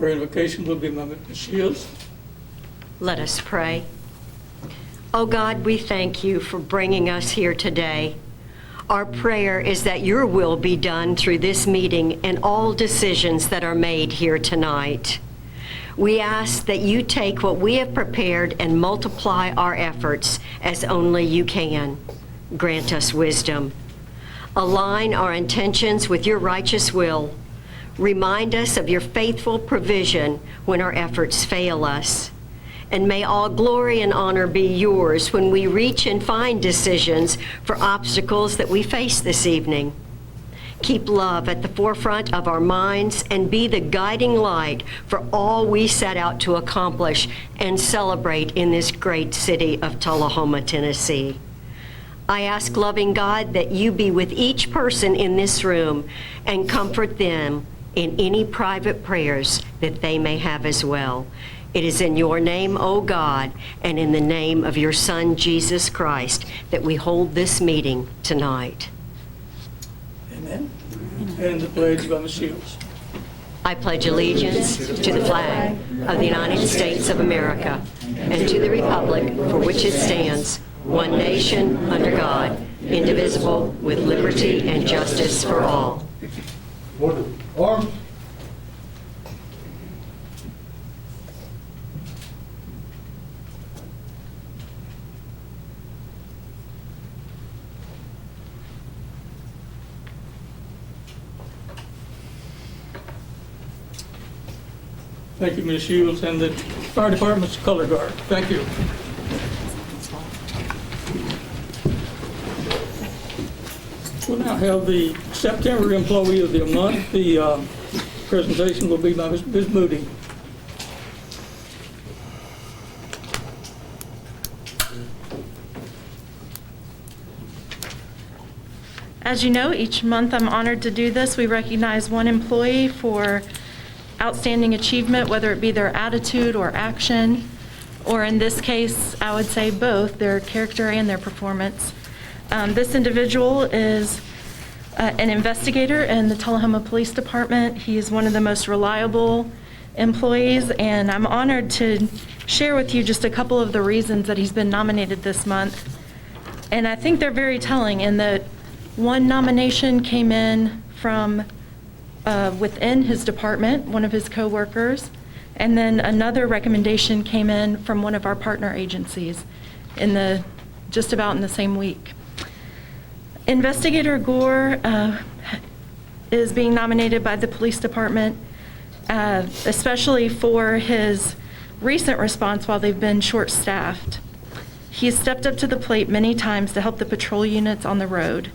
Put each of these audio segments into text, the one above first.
Prayer invocation will be by Ms. Shields. Let us pray. Oh God, we thank you for bringing us here today. Our prayer is that your will be done through this meeting and all decisions that are made here tonight. We ask that you take what we have prepared and multiply our efforts as only you can. Grant us wisdom. Align our intentions with your righteous will. Remind us of your faithful provision when our efforts fail us. And may all glory and honor be yours when we reach and find decisions for obstacles that we face this evening. Keep love at the forefront of our minds and be the guiding light for all we set out to accomplish and celebrate in this great city of Tullahoma, Tennessee. I ask, loving God, that you be with each person in this room and comfort them in any private prayers that they may have as well. It is in your name, O God, and in the name of your Son, Jesus Christ, that we hold this meeting tonight. Amen. And the pledge by Ms. Shields. I pledge allegiance to the flag of the United States of America and to the republic for which it stands, one nation, under God, indivisible, with liberty and justice for all. Arms. Thank you, Ms. Shields, and the fire department's color guard. Thank you. We'll now have the September Employee of the Month. The presentation will be by Ms. Moody. As you know, each month I'm honored to do this. We recognize one employee for outstanding achievement, whether it be their attitude or action, or in this case, I would say both, their character and their performance. This individual is an investigator in the Tullahoma Police Department. He is one of the most reliable employees, and I'm honored to share with you just a couple of the reasons that he's been nominated this month. And I think they're very telling in that one nomination came in from within his department, one of his coworkers, and then another recommendation came in from one of our partner agencies just about in the same week. Investigator Gore is being nominated by the police department, especially for his recent response while they've been short-staffed. He's stepped up to the plate many times to help the patrol units on the road.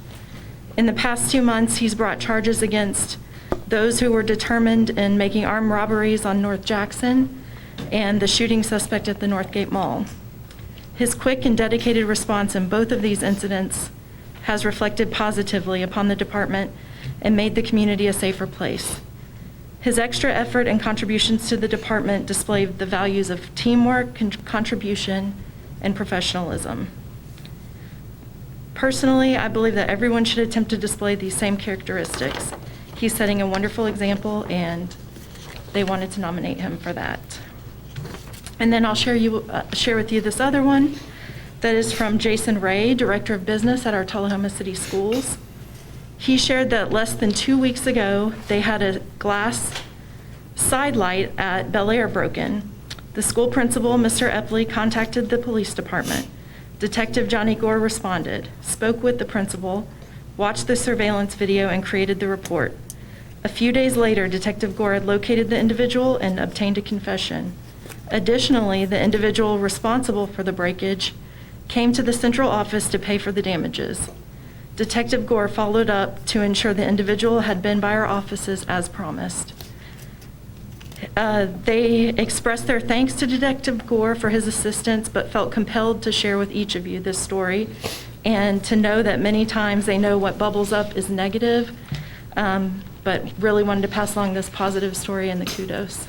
In the past 2 months, he's brought charges against those who were determined in making armed robberies on North Jackson and the shooting suspect at the Northgate Mall. His quick and dedicated response in both of these incidents has reflected positively upon the department and made the community a safer place. His extra effort and contributions to the department display the values of teamwork, contribution, and professionalism. Personally, I believe that everyone should attempt to display these same characteristics. He's setting a wonderful example, and they wanted to nominate him for that. And then I'll share with you this other one that is from Jason Ray, Director of Business at our Tullahoma City Schools. He shared that less than 2 weeks ago, they had a glass side light at Bel Air broken. The school principal, Mr. Epley, contacted the police department. Detective Johnny Gore responded, spoke with the principal, watched the surveillance video, and created the report. A few days later, Detective Gore had located the individual and obtained a confession. Additionally, the individual responsible for the breakage came to the central office to pay for the damages. Detective Gore followed up to ensure the individual had been by our offices as promised. They expressed their thanks to Detective Gore for his assistance, but felt compelled to share with each of you this story and to know that many times they know what bubbles up is negative, but really wanted to pass along this positive story and the kudos.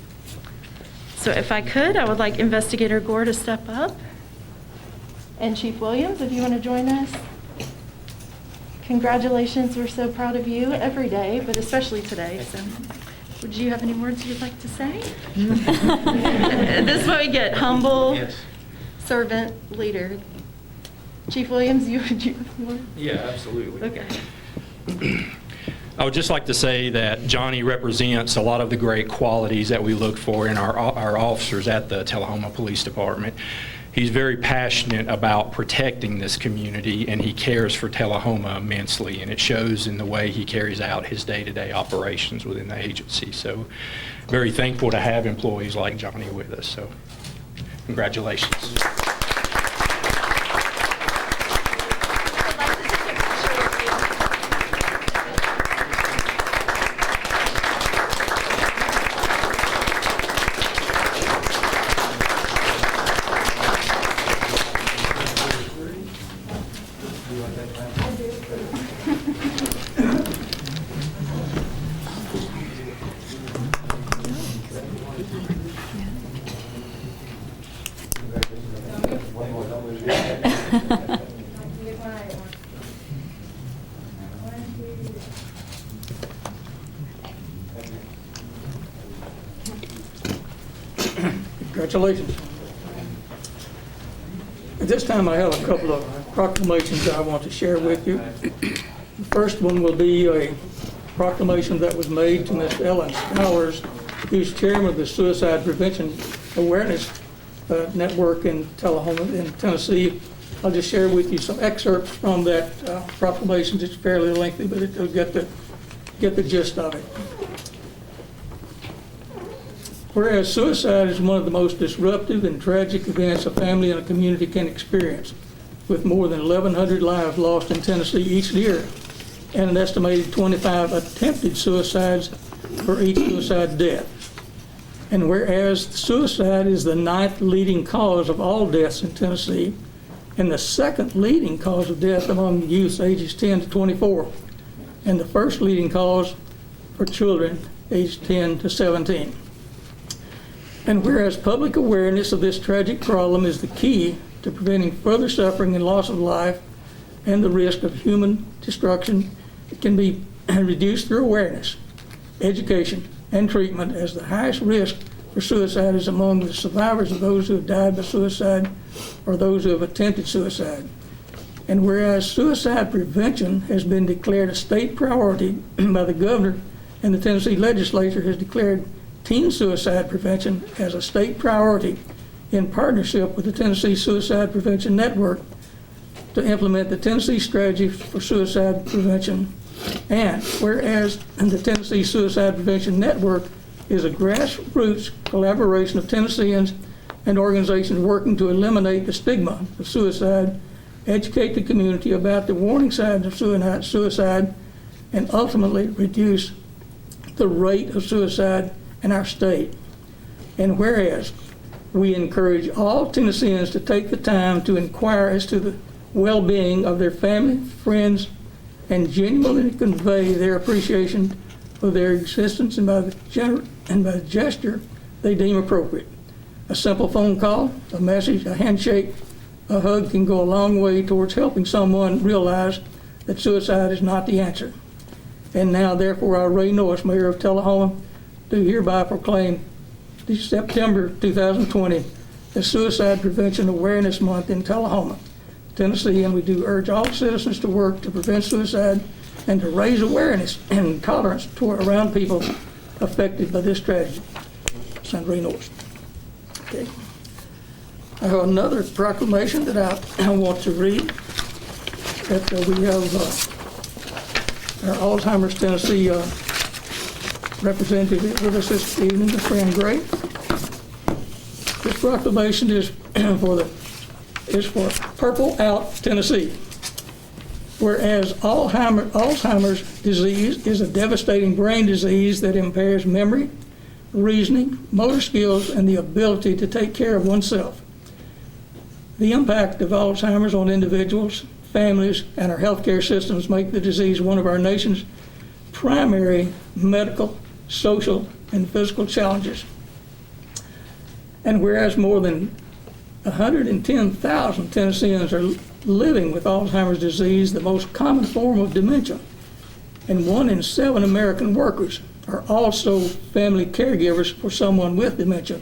So if I could, I would like Investigator Gore to step up. And Chief Williams, if you want to join us. Congratulations, we're so proud of you every day, but especially today. So Would you have any words you'd like to say? This is what we get, humble, servant, leader. Chief Williams, you want? Yeah, absolutely. Okay. I would just like to say that Johnny represents a lot of the great qualities that we look for in our officers at the Tullahoma Police Department. He's very passionate about protecting this community, and he cares for Tullahoma immensely, and it shows in the way he carries out his day-to-day operations within the agency. So very thankful to have employees like Johnny with us. So congratulations. Congratulations. At this time, I have a couple of proclamations that I want to share with you. The first one will be a proclamation that was made to Ms. Ellen Stowers, who's chairman of the Suicide Prevention Awareness Network in Tullahoma, in Tennessee. I'll just share with you some excerpts from that proclamation. It's fairly lengthy, but it'll get the gist of it. Whereas suicide is one of the most disruptive and tragic events a family and a community can experience, with more than 1,100 lives lost in Tennessee each year, and an estimated 25 attempted suicides for each suicide death. And whereas suicide is the 9th leading cause of all deaths in Tennessee, and the 2nd leading cause of death among youths ages 10 to 24, and the 1st leading cause for children aged 10 to 17. And whereas public awareness of this tragic problem is the key to preventing further suffering and loss of life and the risk of human destruction, it can be reduced through awareness, education, and treatment, as the highest risk for suicide is among the survivors of those who have died by suicide or those who have attempted suicide. And whereas suicide prevention has been declared a state priority by the governor, and the Tennessee legislature has declared teen suicide prevention as a state priority in partnership with the Tennessee Suicide Prevention Network to implement the Tennessee Strategy for Suicide Prevention. And whereas the Tennessee Suicide Prevention Network is a grassroots collaboration of Tennesseans and organizations working to eliminate the stigma of suicide, educate the community about the warning signs of suicide, and ultimately reduce the rate of suicide in our state. And whereas we encourage all Tennesseans to take the time to inquire as to the well-being of their family, friends, and genuinely convey their appreciation for their existence and by the gesture they deem appropriate. A simple phone call, a message, a handshake, a hug can go a long way towards helping someone realize that suicide is not the answer. And now, therefore, I, Ray Norris, Mayor of Tullahoma, do hereby proclaim September 2020 as Suicide Prevention Awareness Month in Tullahoma, Tennessee, and we do urge all citizens to work to prevent suicide and to raise awareness and tolerance around people affected by this tragedy. Senator Ray Norris. Okay. I have another proclamation that I want to read, that we have our Alzheimer's Tennessee representative with us this evening, a friend Gray. This proclamation is for Purple Out Tennessee. Whereas Alzheimer's disease is a devastating brain disease that impairs memory, reasoning, motor skills, and the ability to take care of oneself. The impact of Alzheimer's on individuals, families, and our healthcare systems make the disease one of our nation's primary medical, social, and physical challenges. And whereas more than 110,000 Tennesseans are living with Alzheimer's disease, the most common form of dementia, and 1 in 7 American workers are also family caregivers for someone with dementia.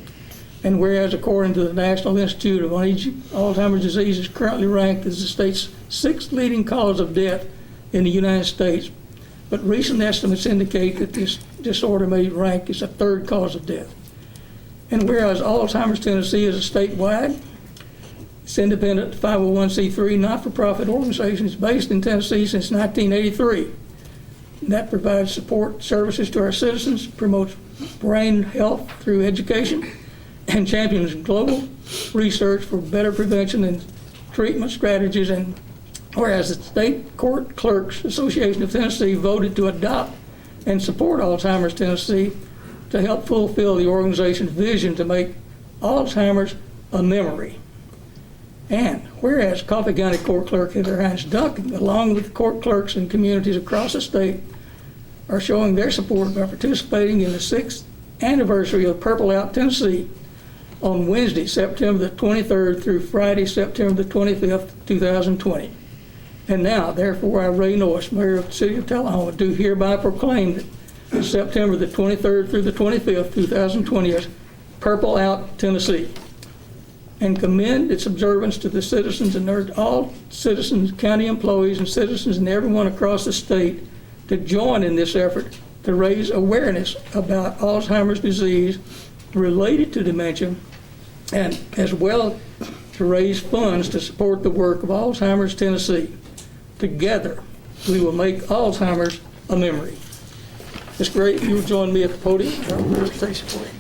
And whereas according to the National Institute of Alzheimer's Disease is currently ranked as the state's 6th leading cause of death in the United States, but recent estimates indicate that this disorder may rank as the 3rd cause of death. And whereas Alzheimer's Tennessee is a statewide, it's independent 501c3 not-for-profit organization is based in Tennessee since 1983. And that provides support services to our citizens, promotes brain health through education, and champions global research for better prevention and treatment strategies. And whereas the State Court Clerks Association of Tennessee voted to adopt and support Alzheimer's Tennessee to help fulfill the organization's vision to make Alzheimer's a memory. And whereas Coffee County Court Clerk Heather Hines Duncan, along with court clerks in communities across the state, are showing their support by participating in the 6th anniversary of Purple Out Tennessee on Wednesday, September the 23rd through Friday, September the 25th, 2020. And now, therefore, I, Ray Norris, Mayor of the City of Tullahoma, do hereby proclaim that September the 23rd through the 25th, 2020 is Purple Out Tennessee, and commend its observance to the citizens and urge all citizens, county employees, and citizens and everyone across the state to join in this effort to raise awareness about Alzheimer's disease related to dementia, and as well to raise funds to support the work of Alzheimer's Tennessee. Together, we will make Alzheimer's a memory. It's great if you will join me at the podium. I'll do a presentation for you.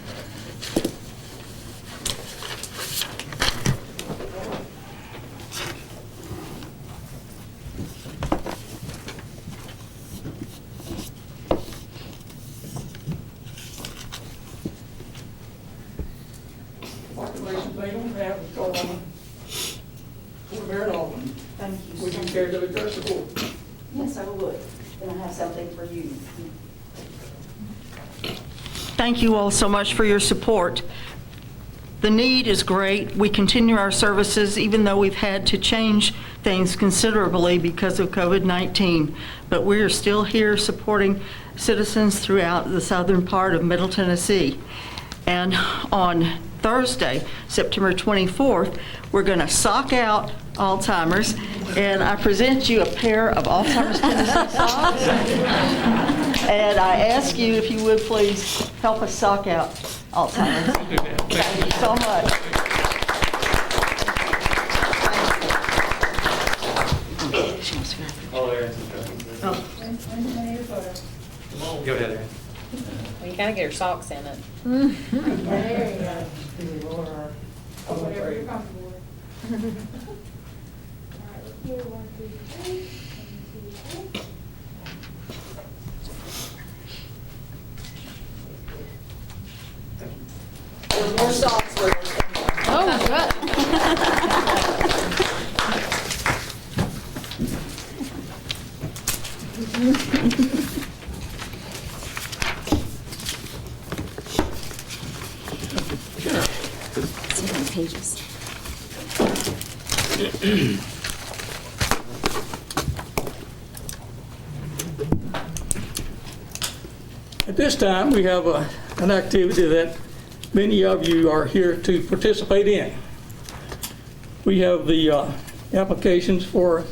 Proclamations made on behalf of Tullahoma, Board Mayor Alderman. Thank you. Would you care to address the board? Yes, I would. And I have something for you. Thank you all so much for your support. The need is great. We continue our services even though we've had to change things considerably because of COVID-19. But we are still here supporting citizens throughout the southern part of Middle Tennessee. And on Thursday, September 24th, we're going to sock out Alzheimer's, and I present you a pair of Alzheimer's Tennessee socks. And I ask you if you would please help us sock out Alzheimer's. Thank you so much. Go ahead, Aaron. Well, you gotta get your socks in it. There you go. Whatever you're comfortable with. All right, let's do 1, 2, 3. 1, 2, 3. There's more socks with us. Pages. At this time, we have an activity that many of you are here to participate in. We have the applications for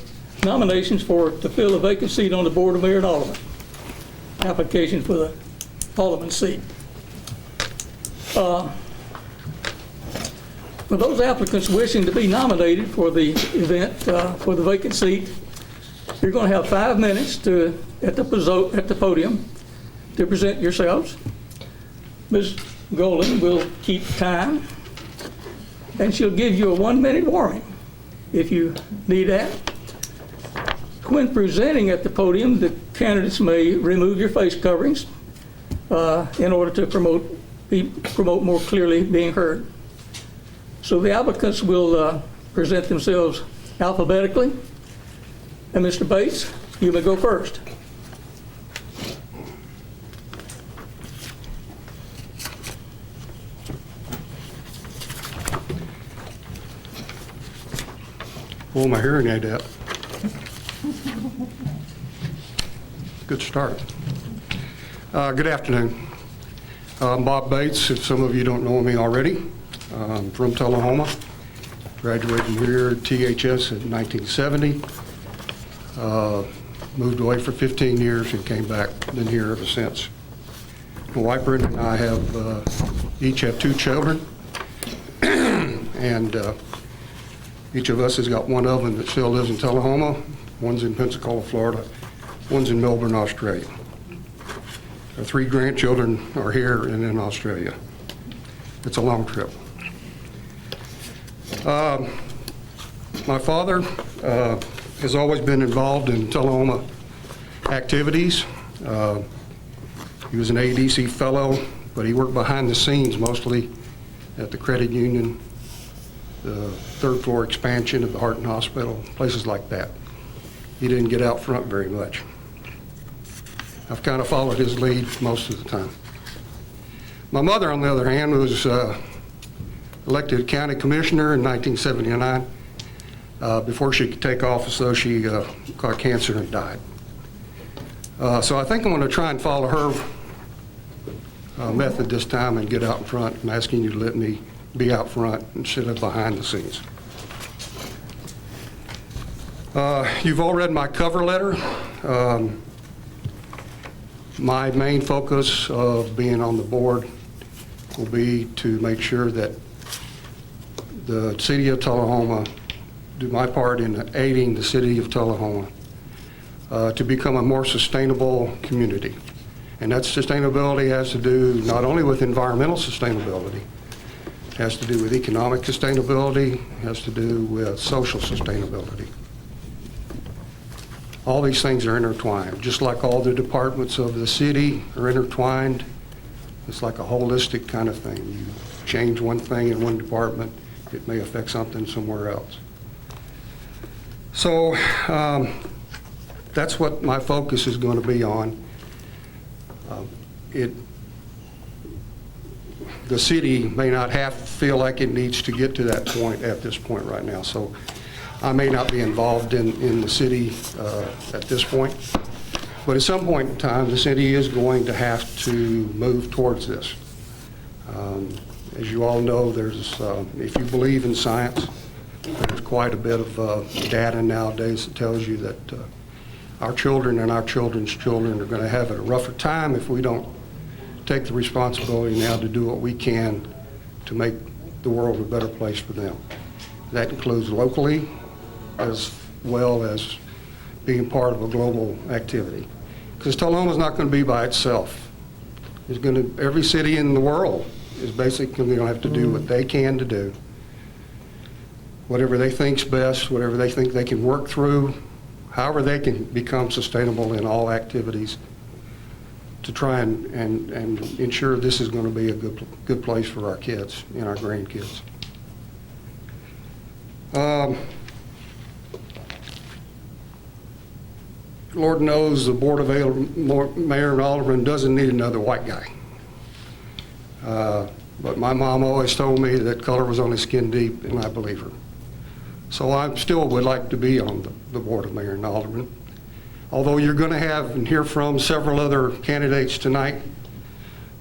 nominations to fill a vacant seat on the Board of Mayor and Alderman. Application for the Alderman seat. For those applicants wishing to be nominated for the event, for the vacant seat, you're going to have 5 minutes at the podium to present yourselves. Ms. Golden will keep time, and she'll give you a 1-minute warning if you need that. When presenting at the podium, the candidates may remove your face coverings in order to promote more clearly being heard. So the applicants will present themselves alphabetically. And Mr. Bates, you may go first. Pull my hearing aid out. Good start. Good afternoon. I'm Bob Bates, if some of you don't know me already. I'm from Tullahoma. Graduated here at THS in 1970. Moved away for 15 years and came back. Been here ever since. My wife Brenda and I each have 2 children. And each of us has got one of them that still lives in Tullahoma. One's in Pensacola, Florida. One's in Melbourne, Australia. Our 3 grandchildren are here and in Australia. It's a long trip. My father has always been involved in Tullahoma activities. He was an ADC fellow, but he worked behind the scenes mostly at the credit union, the 3rd floor expansion of the Heart and Hospital, places like that. He didn't get out front very much. I've kind of followed his lead most of the time. My mother, on the other hand, was elected county commissioner in 1979. Before she could take office, though, she got cancer and died. So I think I'm going to try and follow her method this time and get out in front. I'm asking you to let me be out front instead of behind the scenes. You've all read my cover letter. My main focus of being on the board will be to make sure that the city of Tullahoma, do my part in aiding the city of Tullahoma to become a more sustainable community. And that sustainability has to do not only with environmental sustainability, it has to do with economic sustainability, it has to do with social sustainability. All these things are intertwined, just like all the departments of the city are intertwined. It's like a holistic kind of thing. You change one thing in one department, it may affect something somewhere else. So that's what my focus is going to be on. The city may not feel like it needs to get to that point at this point right now. So I may not be involved in the city at this point, but at some point in time, the city is going to have to move towards this. As you all know, if you believe in science, there's quite a bit of data nowadays that tells you that our children and our children's children are going to have a rougher time if we don't take the responsibility now to do what we can to make the world a better place for them. That includes locally as well as being part of a global activity. Because Tullahoma's not going to be by itself. Every city in the world is basically going to have to do what they can to do. Whatever they think's best, whatever they think they can work through, however they can become sustainable in all activities to try and ensure this is going to be a good place for our kids and our grandkids. Lord knows the Board of Mayor and Alderman doesn't need another white guy. But my mom always told me that color was only skin deep, and I believe her. So I still would like to be on the Board of Mayor and Alderman. Although you're going to have and hear from several other candidates tonight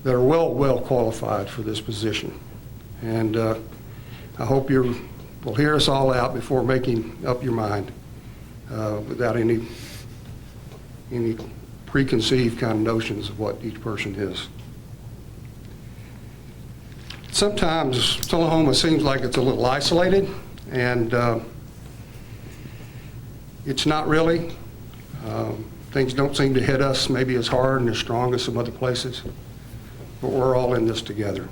that are well qualified for this position. And I hope you will hear us all out before making up your mind without any preconceived kind of notions of what each person is. Sometimes Tullahoma seems like it's a little isolated, and it's not really. Things don't seem to hit us maybe as hard and as strong as some other places, but we're all in this together.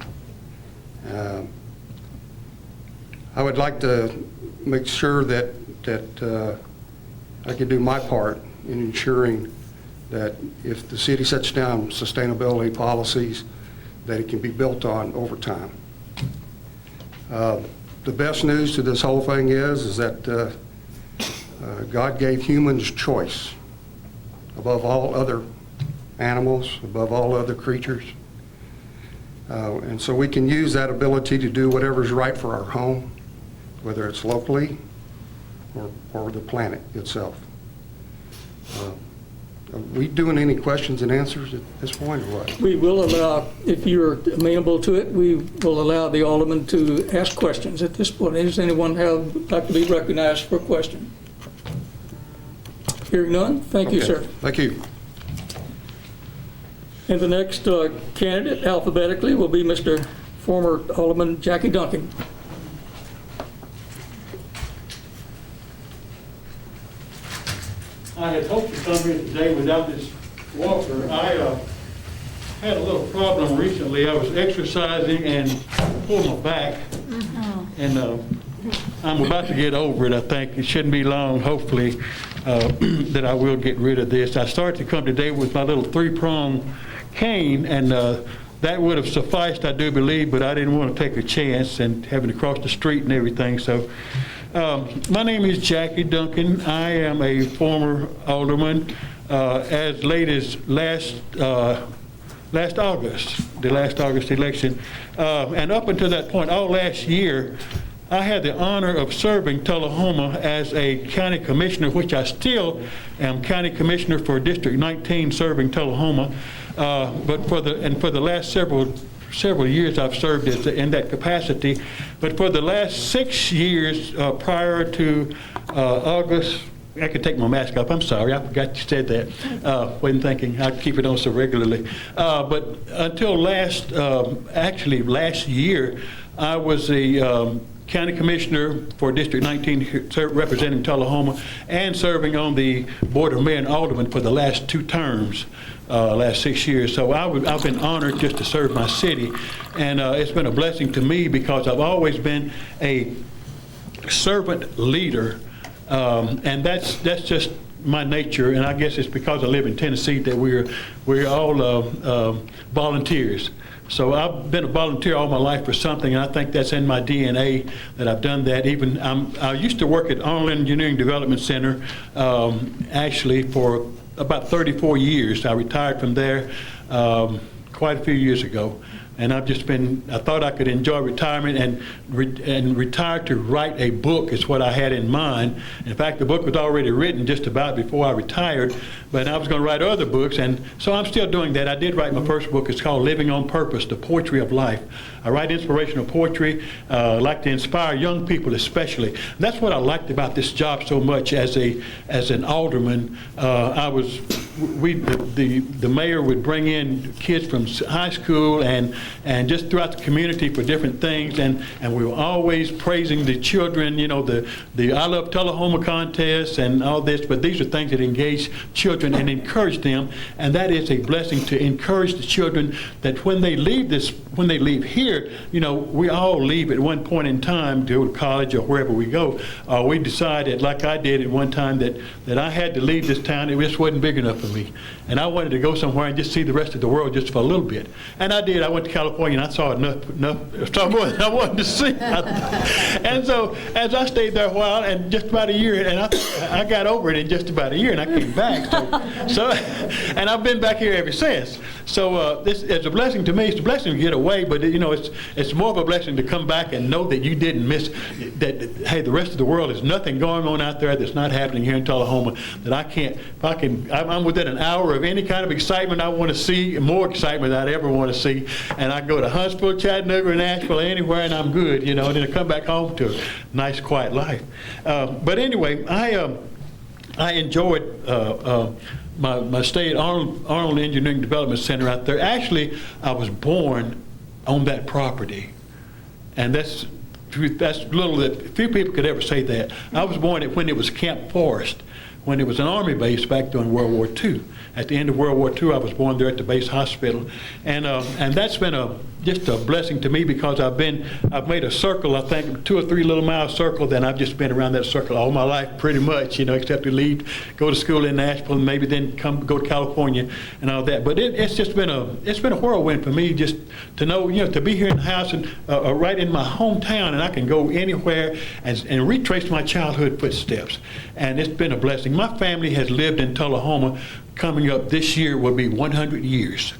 I would like to make sure that I can do my part in ensuring that if the city sets down sustainability policies, that it can be built on over time. The best news to this whole thing is that God gave humans choice above all other animals, above all other creatures. And so we can use that ability to do whatever's right for our home, whether it's locally or the planet itself. Are we doing any questions and answers at this point, or what? We will allow, if you're amenable to it, we will allow the alderman to ask questions at this point. Does anyone like to be recognized for a question? Hearing none, thank you, Okay. sir. Thank you. And the next candidate alphabetically will be Mr. former Alderman Jackie Duncan. I had hoped to come here today without this walker. I had a little problem recently. I was exercising and pulled my back, and I'm about to get over it, I think. It shouldn't be long, hopefully, that I will get rid of this. I started to come today with my little 3-prong cane, and that would have sufficed, I do believe, but I didn't want to take a chance and having to cross the street and everything. So my name is Jackie Duncan. I am a former alderman as late as last August, the last August election. And up until that point, all last year, I had the honor of serving Tullahoma as a county commissioner, which I still am county commissioner for District 19, serving Tullahoma. But for the last several years, I've served in that capacity. But for the last 6 years prior to August, I could take my mask off. I'm sorry, I forgot you said that. Wasn't thinking I'd keep it on so regularly. But until last year, I was the county commissioner for District 19, representing Tullahoma, and serving on the Board of Mayor and Alderman for the last 2 terms, last 6 years. So I've been honored just to serve my city, and it's been a blessing to me because I've always been a servant leader, and that's just my nature. And I guess it's because I live in Tennessee that we're all volunteers. So I've been a volunteer all my life for something, and I think that's in my DNA that I've done that. Even I used to work at Arnold Engineering Development Center, actually for about 34 years. I retired from there quite a few years ago. And I thought I could enjoy retirement and retire to write a book is what I had in mind. In fact, the book was already written just about before I retired, but I was going to write other books, and so I'm still doing that. I did write my first book. It's called Living on Purpose, The Poetry of Life. I write inspirational poetry. I like to inspire young people especially. And that's what I liked about this job so much as an alderman. The mayor would bring in kids from high school and just throughout the community for different things, and we were always praising the children, the I Love Tullahoma contest and all this, but these are things that engage children and encourage them, and that is a blessing to encourage the children that when they leave here, we all leave at one point in time to go to college or wherever we go. We decided, like I did at one time, that I had to leave this town. It just wasn't big enough for me, and I wanted to go somewhere and just see the rest of the world just for a little bit. And I did. I went to California and I saw saw more than I wanted to see. And so as I stayed there a while, and just about a year, and I got over it in just about a year, and I came back. So and I've been back here ever since. So this is a blessing to me. It's a blessing to get away, but it's more of a blessing to come back and know that you didn't miss that. Hey, the rest of the world, there's nothing going on out there that's not happening here in Tullahoma that I'm within an hour of any kind of excitement I want to see, more excitement than I'd ever want to see. And I go to Huntsville, Chattanooga, Nashville, anywhere, and I'm good, and then I come back home to a nice, quiet life. But anyway, I enjoyed my stay at Arnold Engineering Development Center out there. Actually, I was born on that property, and that's little that few people could ever say that. I was born when it was Camp Forest, when it was an Army base back during World War II. At the end of World War II, I was born there at the base hospital, and that's been just a blessing to me because I've made a circle, I think 2 or 3 little mile circle, then I've just been around that circle all my life pretty much, except to leave, go to school in Nashville, and maybe then go to California and all that. But it's been a whirlwind for me just to know, to be here in the house and right in my hometown, and I can go anywhere and retrace my childhood footsteps, and it's been a blessing. My family has lived in Tullahoma. Coming up this year will be 100 years.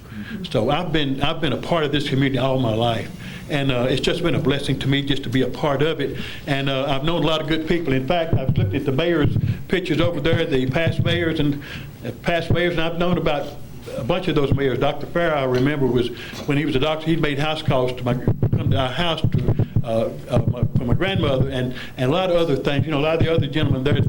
So I've been a part of this community all my life. And it's just been a blessing to me just to be a part of it. And I've known a lot of good people. In fact, I've looked at the mayor's pictures over there, the past mayors, and I've known about a bunch of those mayors. Dr. Farrar, I remember, was when he was a doctor, he made house calls to come to our house for my grandmother, and a lot of other things. You know, a lot of the other gentlemen there.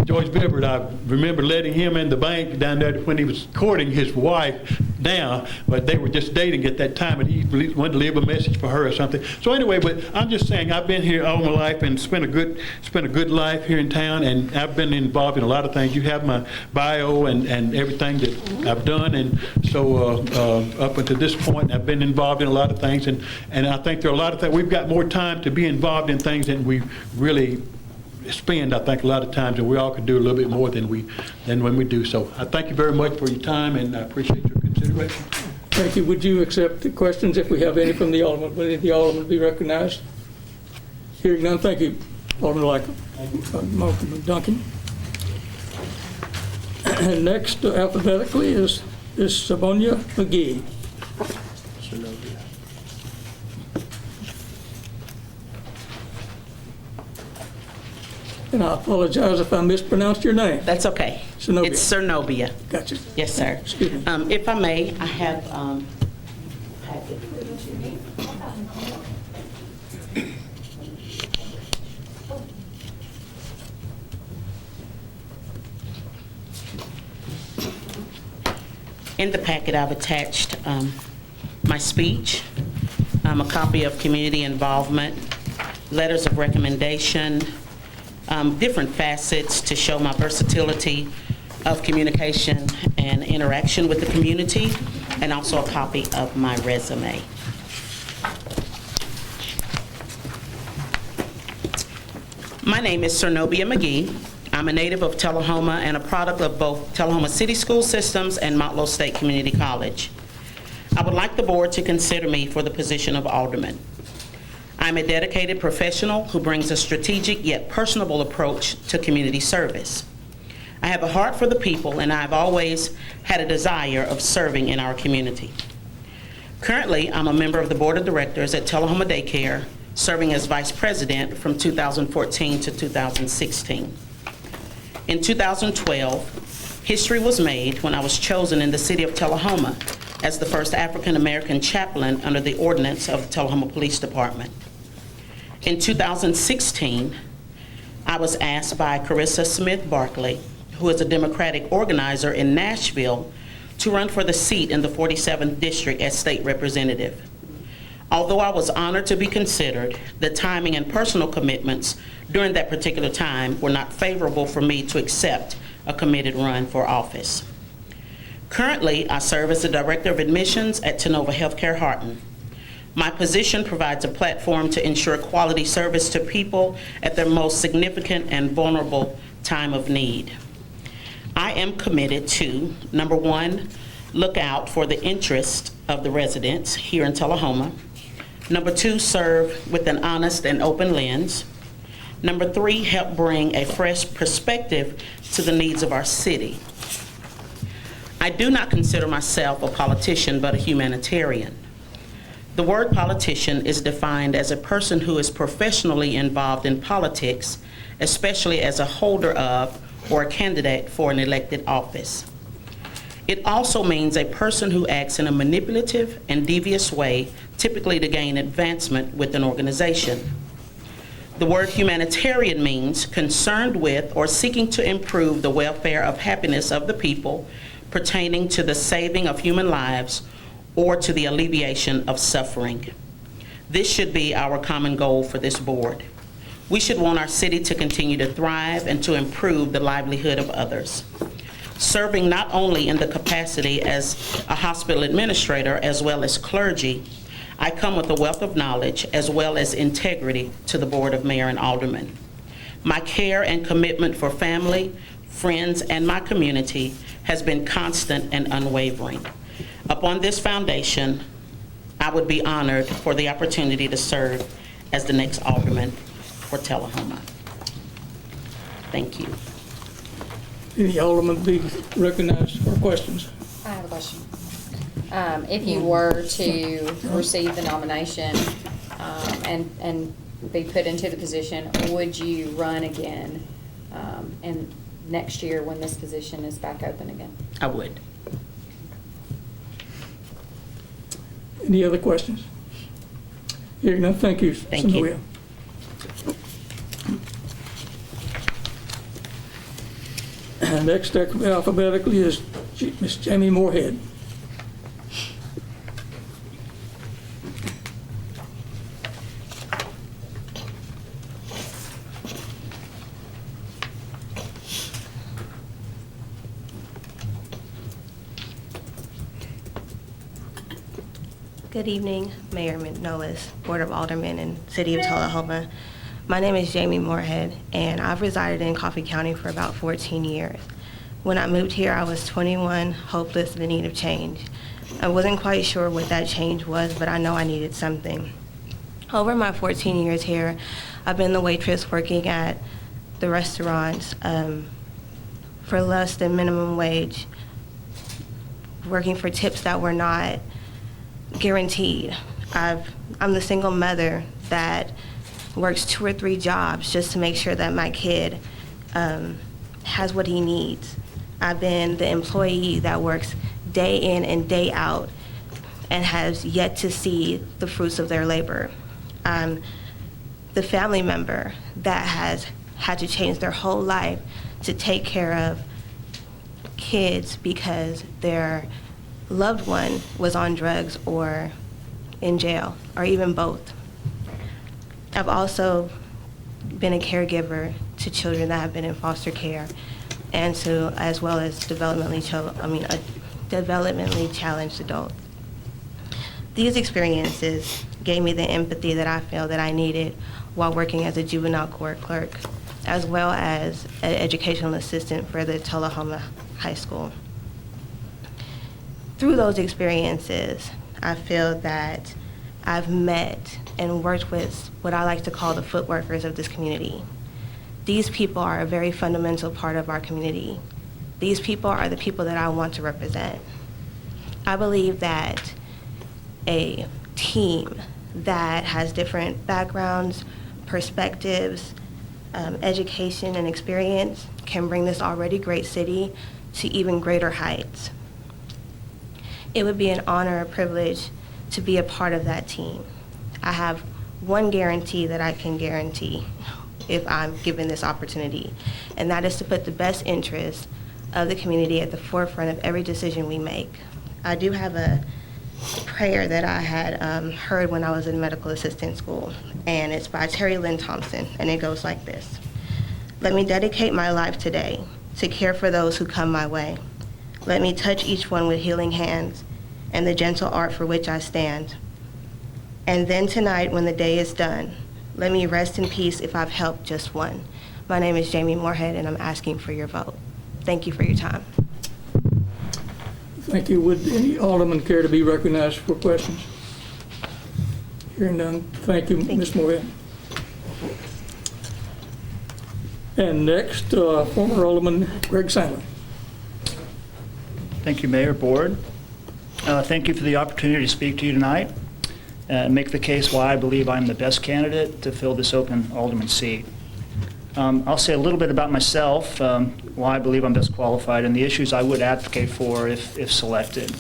George Bibbert, I remember letting him in the bank down there when he was courting his wife now, but they were just dating at that time, and he wanted to leave a message for her or something. So anyway, but I'm just saying, I've been here all my life and spent a good life here in town, and I've been involved in a lot of things. You have my bio and everything that I've done, and so up until this point, I've been involved in a lot of things, and I think there are a lot of things. We've got more time to be involved in things than we really spend, I think, a lot of times, and we all could do a little bit more than when we do. So I thank you very much for your time, and I appreciate your consideration. Thank you. Would you accept the questions if we have any from the Alderman? Would any of the Alderman be recognized? Hearing none, thank you, Alderman Lycum. Alderman Duncan. And next, alphabetically, is Sabonia McGee. And I apologize if I mispronounced your name. That's okay. Cernobia. It's Cernobia. Gotcha. Yes, sir. Excuse me. If I may, I have packet. In the packet, I've attached my speech, a copy of community involvement, letters of recommendation, different facets to show my versatility of communication and interaction with the community, and also a copy of my resume. My name is Cernobia McGee. I'm a native of Tullahoma and a product of both Tullahoma City School Systems and Motlow State Community College. I would like the board to consider me for the position of Alderman. I'm a dedicated professional who brings a strategic yet personable approach to community service. I have a heart for the people, and I've always had a desire of serving in our community. Currently, I'm a member of the board of directors at Tullahoma Daycare, serving as vice president from 2014 to 2016. In 2012, history was made when I was chosen in the city of Tullahoma as the first African-American chaplain under the ordinance of the Tullahoma Police Department. In 2016, I was asked by Carissa Smith Barkley, who is a Democratic organizer in Nashville, to run for the seat in the 47th District as state representative. Although I was honored to be considered, the timing and personal commitments during that particular time were not favorable for me to accept a committed run for office. Currently, I serve as the Director of Admissions at Tenova Healthcare Harton. My position provides a platform to ensure quality service to people at their most significant and vulnerable time of need. I am committed to, number one, look out for the interest of the residents here in Tullahoma. Number two, serve with an honest and open lens. Number three, help bring a fresh perspective to the needs of our city. I do not consider myself a politician, but a humanitarian. The word politician is defined as a person who is professionally involved in politics, especially as a holder of or a candidate for an elected office. It also means a person who acts in a manipulative and devious way, typically to gain advancement with an organization. The word humanitarian means concerned with or seeking to improve the welfare of happiness of the people, pertaining to the saving of human lives or to the alleviation of suffering. This should be our common goal for this board. We should want our city to continue to thrive and to improve the livelihood of others. Serving not only in the capacity as a hospital administrator as well as clergy, I come with a wealth of knowledge as well as integrity to the Board of Mayor and Aldermen. My care and commitment for family, friends, and my community has been constant and unwavering. Upon this foundation, I would be honored for the opportunity to serve as the next Alderman for Tullahoma. Thank you. Any Alderman be recognized for questions? I have a question. If you were to receive the nomination and be put into the position, would you run again and next year when this position is back open again? I would. Any other questions? Hearing none, thank you, Thank you. Sonoya. And next alphabetically is Ms. Jamie Moorhead. Good evening, Mayor Manolis, Board of Aldermen, and City of Tullahoma. My name is Jamie Moorhead, and I've resided in Coffee County for about 14 years. When I moved here, I was 21, hopeless, and in need of change. I wasn't quite sure what that change was, but I know I needed something. Over my 14 years here, I've been the waitress working at the restaurants for less than minimum wage, working for tips that were not guaranteed. I'm the single mother that works 2 or 3 jobs just to make sure that my kid has what he needs. I've been the employee that works day in and day out and has yet to see the fruits of their labor. I'm the family member that has had to change their whole life to take care of kids because their loved one was on drugs or in jail, or even both. I've also been a caregiver to children that have been in foster care, and to as well as developmentally challenged adults. These experiences gave me the empathy that I feel that I needed while working as a juvenile court clerk, as well as an educational assistant for the Tullahoma High School. Through those experiences, I feel that I've met and worked with what I like to call the footworkers of this community. These people are a very fundamental part of our community. These people are the people that I want to represent. I believe that a team that has different backgrounds, perspectives, education, and experience can bring this already great city to even greater heights. It would be an honor, a privilege to be a part of that team. I have one guarantee that I can guarantee if I'm given this opportunity, and that is to put the best interest of the community at the forefront of every decision we make. I do have a prayer that I had heard when I was in medical assistant school, and it's by Terry Lynn Thompson, and it goes like this. Let me dedicate my life today to care for those who come my way. Let me touch each one with healing hands and the gentle art for which I stand. And then tonight, when the day is done, let me rest in peace if I've helped just one. My name is Jamie Moorhead, and I'm asking for your vote. Thank you for your time. Thank you. Would any alderman care to be recognized for questions? Hearing none, thank you, Ms. Moorhead. And next, former Alderman Greg Sandler. Thank you, Mayor, Board. Thank you for the opportunity to speak to you tonight and make the case why I believe I'm the best candidate to fill this open alderman seat. I'll say a little bit about myself, why I believe I'm best qualified, and the issues I would advocate for if selected.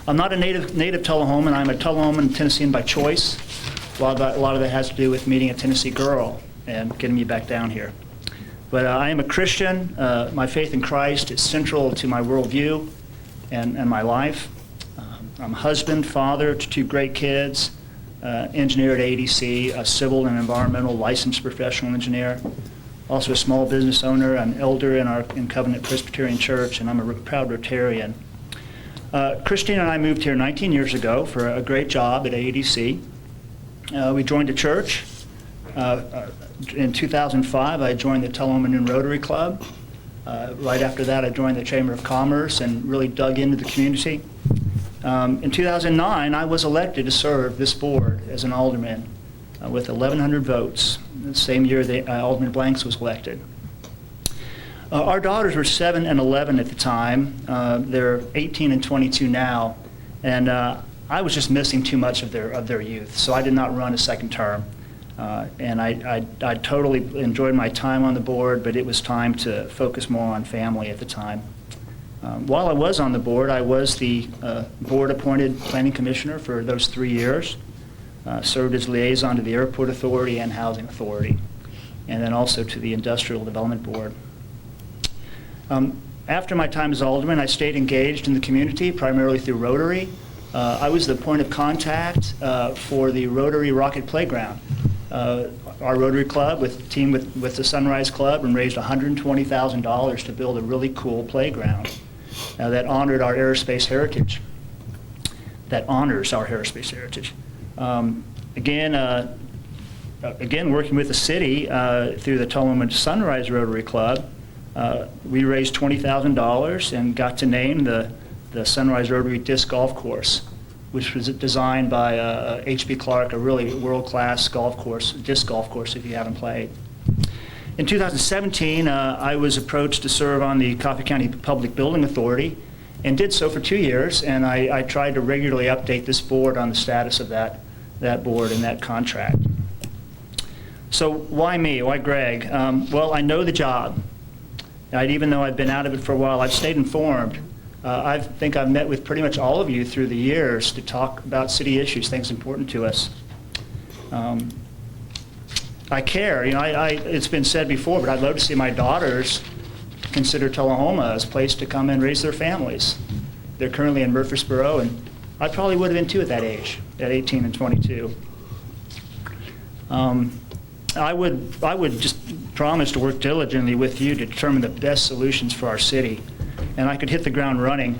I'm not a native Tullahoman. I'm a Tullahoman Tennessean by choice. A lot of that has to do with meeting a Tennessee girl and getting me back down here. But I am a Christian. My faith in Christ is central to my worldview and my life. I'm a husband, father to 2 great kids, engineer at ADC, a civil and environmental licensed professional engineer, also a small business owner, an elder in Covenant Presbyterian Church, and I'm a proud Rotarian. Christine and I moved here 19 years ago for a great job at ADC. We joined a church. In 2005, I joined the Tullahoma Noon Rotary Club. Right after that, I joined the Chamber of Commerce and really dug into the community. In 2009, I was elected to serve this board as an alderman with 1,100 votes. The same year that Alderman Blanks was elected. Our daughters were 7 and 11 at the time. They're 18 and 22 now. And I was just missing too much of their youth, so I did not run a second term. And I totally enjoyed my time on the board, but it was time to focus more on family at the time. While I was on the board, I was the board-appointed planning commissioner for those 3 years, served as liaison to the Airport Authority and Housing Authority, and then also to the Industrial Development Board. After my time as alderman, I stayed engaged in the community, primarily through Rotary. I was the point of contact for the Rotary Rocket Playground. Our Rotary Club teamed with the Sunrise Club and raised $120,000 to build a really cool playground that honored our aerospace heritage. That honors our aerospace heritage. Again, working with the city through the Tullahoma Sunrise Rotary Club, we raised $20,000 and got to name the Sunrise Rotary Disc Golf Course, which was designed by H.B. Clark, a really world-class disc golf course if you haven't played. In 2017, I was approached to serve on the Coffee County Public Building Authority and did so for 2 years, and I tried to regularly update this board on the status of that board and that contract. So why me? Why Greg? Well, I know the job. Even though I've been out of it for a while, I've stayed informed. I think I've met with pretty much all of you through the years to talk about city issues, things important to us. I care. It's been said before, but I'd love to see my daughters consider Tullahoma as a place to come and raise their families. They're currently in Murfreesboro, and I probably would have been too at that age, at 18 and 22. I would just promise to work diligently with you to determine the best solutions for our city. And I could hit the ground running,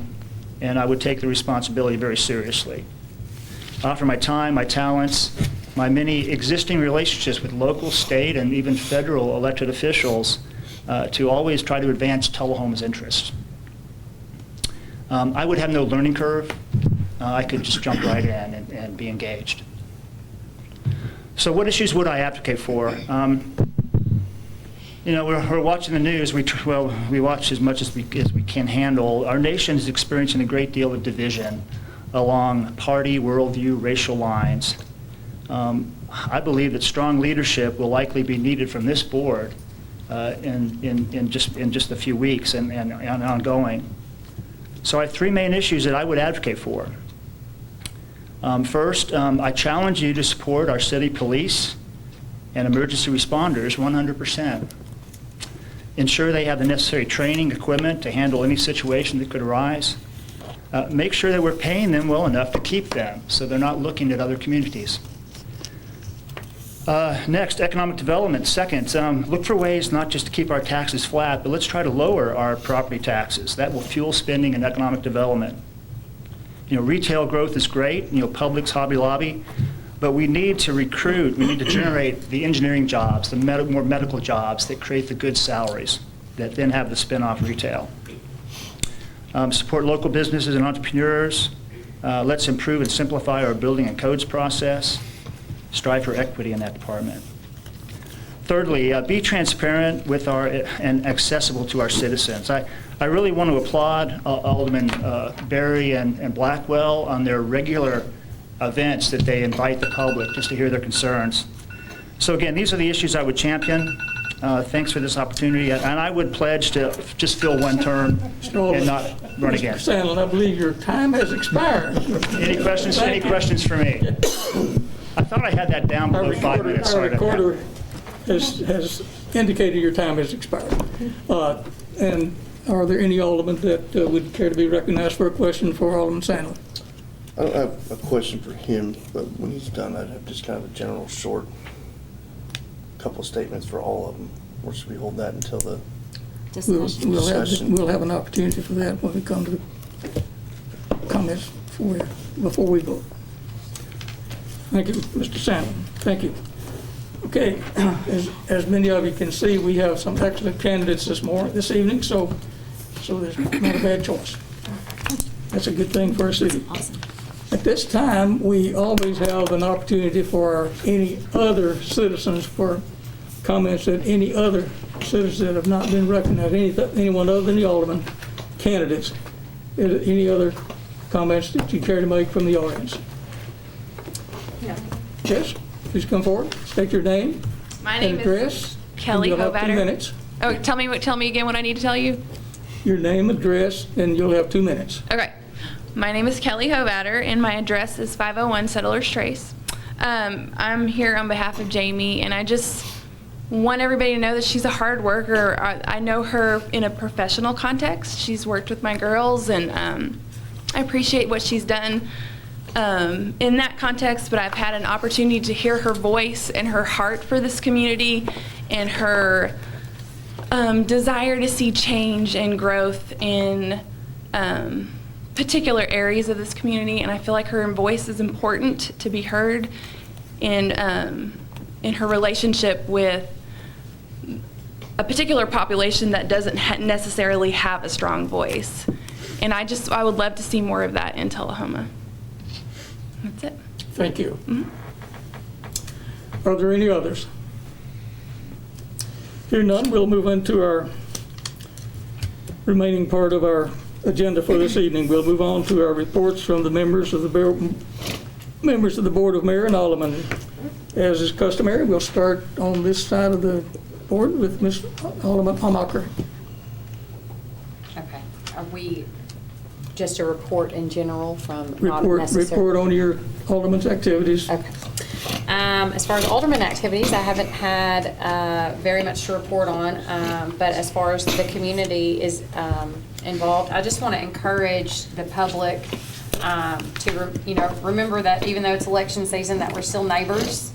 and I would take the responsibility very seriously. I offer my time, my talents, my many existing relationships with local, state, and even federal elected officials to always try to advance Tullahoma's interests. I would have no learning curve. I could just jump right in and be engaged. So what issues would I advocate for? We're watching the news. We watch as much as we can handle. Our nation is experiencing a great deal of division along party, worldview, racial lines. I believe that strong leadership will likely be needed from this board in just a few weeks and ongoing. So I have 3 main issues that I would advocate for. First, I challenge you to support our city police and emergency responders 100%. Ensure they have the necessary training, equipment to handle any situation that could arise. Make sure that we're paying them well enough to keep them so they're not looking at other communities. Next, economic development. Second, look for ways not just to keep our taxes flat, but let's try to lower our property taxes. That will fuel spending and economic development. Retail growth is great, Publix, Hobby Lobby, but we need to recruit, we need to generate the engineering jobs, the more medical jobs that create the good salaries that then have the spin-off retail. Support local businesses and entrepreneurs. Let's improve and simplify our building and codes process. Strive for equity in that department. Thirdly, be transparent with and accessible to our citizens. I really want to applaud Alderman Berry and Blackwell on their regular events that they invite the public just to hear their concerns. So again, these are the issues I would champion. Thanks for this opportunity, and I would pledge to just fill one term and not run again. Mr. Sandlin, I believe your time has expired. Any questions for me? I thought I had that down below 5 minutes. Our recorder has indicated your time has expired. And are there any aldermen that would care to be recognized for a question for Alderman Sandlin? I don't have a question for him, but when he's done, I'd have just kind of a general short couple of statements for all of them. Or should we hold that until the discussion? We'll have an opportunity for that when we come to the comments before we vote. Thank you, Mr. Sandlin. Thank you. Okay, as many of you can see, we have some excellent candidates this evening, so there's not a bad choice. That's a good thing for our city. Awesome. At this time, we always have an opportunity for any other citizens for comments that any other citizens that have not been recognized, anyone other than the alderman candidates. Any other comments that you care to make from the audience? No. Yes, please come forward, state your name My and name address. is Kelly and you'll have 2 Hovatter. minutes. Oh, tell me again what I need to tell you. Your name, address, and you'll have 2 minutes. Okay. My name is Kelly Hovatter, and my address is 501 Settlers Trace. I'm here on behalf of Jamie, and I just want everybody to know that she's a hard worker. I know her in a professional context. She's worked with my girls, and I appreciate what she's done in that context, but I've had an opportunity to hear her voice and her heart for this community and her desire to see change and growth in particular areas of this community, and I feel like her voice is important to be heard in her relationship with a particular population that doesn't necessarily have a strong voice. And I would love to see more of that in Tullahoma. That's it. Thank you. Are there any others? Hearing none, we'll move into our remaining part of our agenda for this evening. We'll move on to our reports from the members of the Board of Mayor and Alderman. As is customary, we'll start on this side of the board with Ms. Alderman Hamacher. Okay. Are we just a report in general from not necessarily? Report on your Alderman's activities. Okay. As far as Alderman activities, I haven't had very much to report on, but as far as the community is involved, I just want to encourage the public to remember that even though it's election season, that we're still neighbors,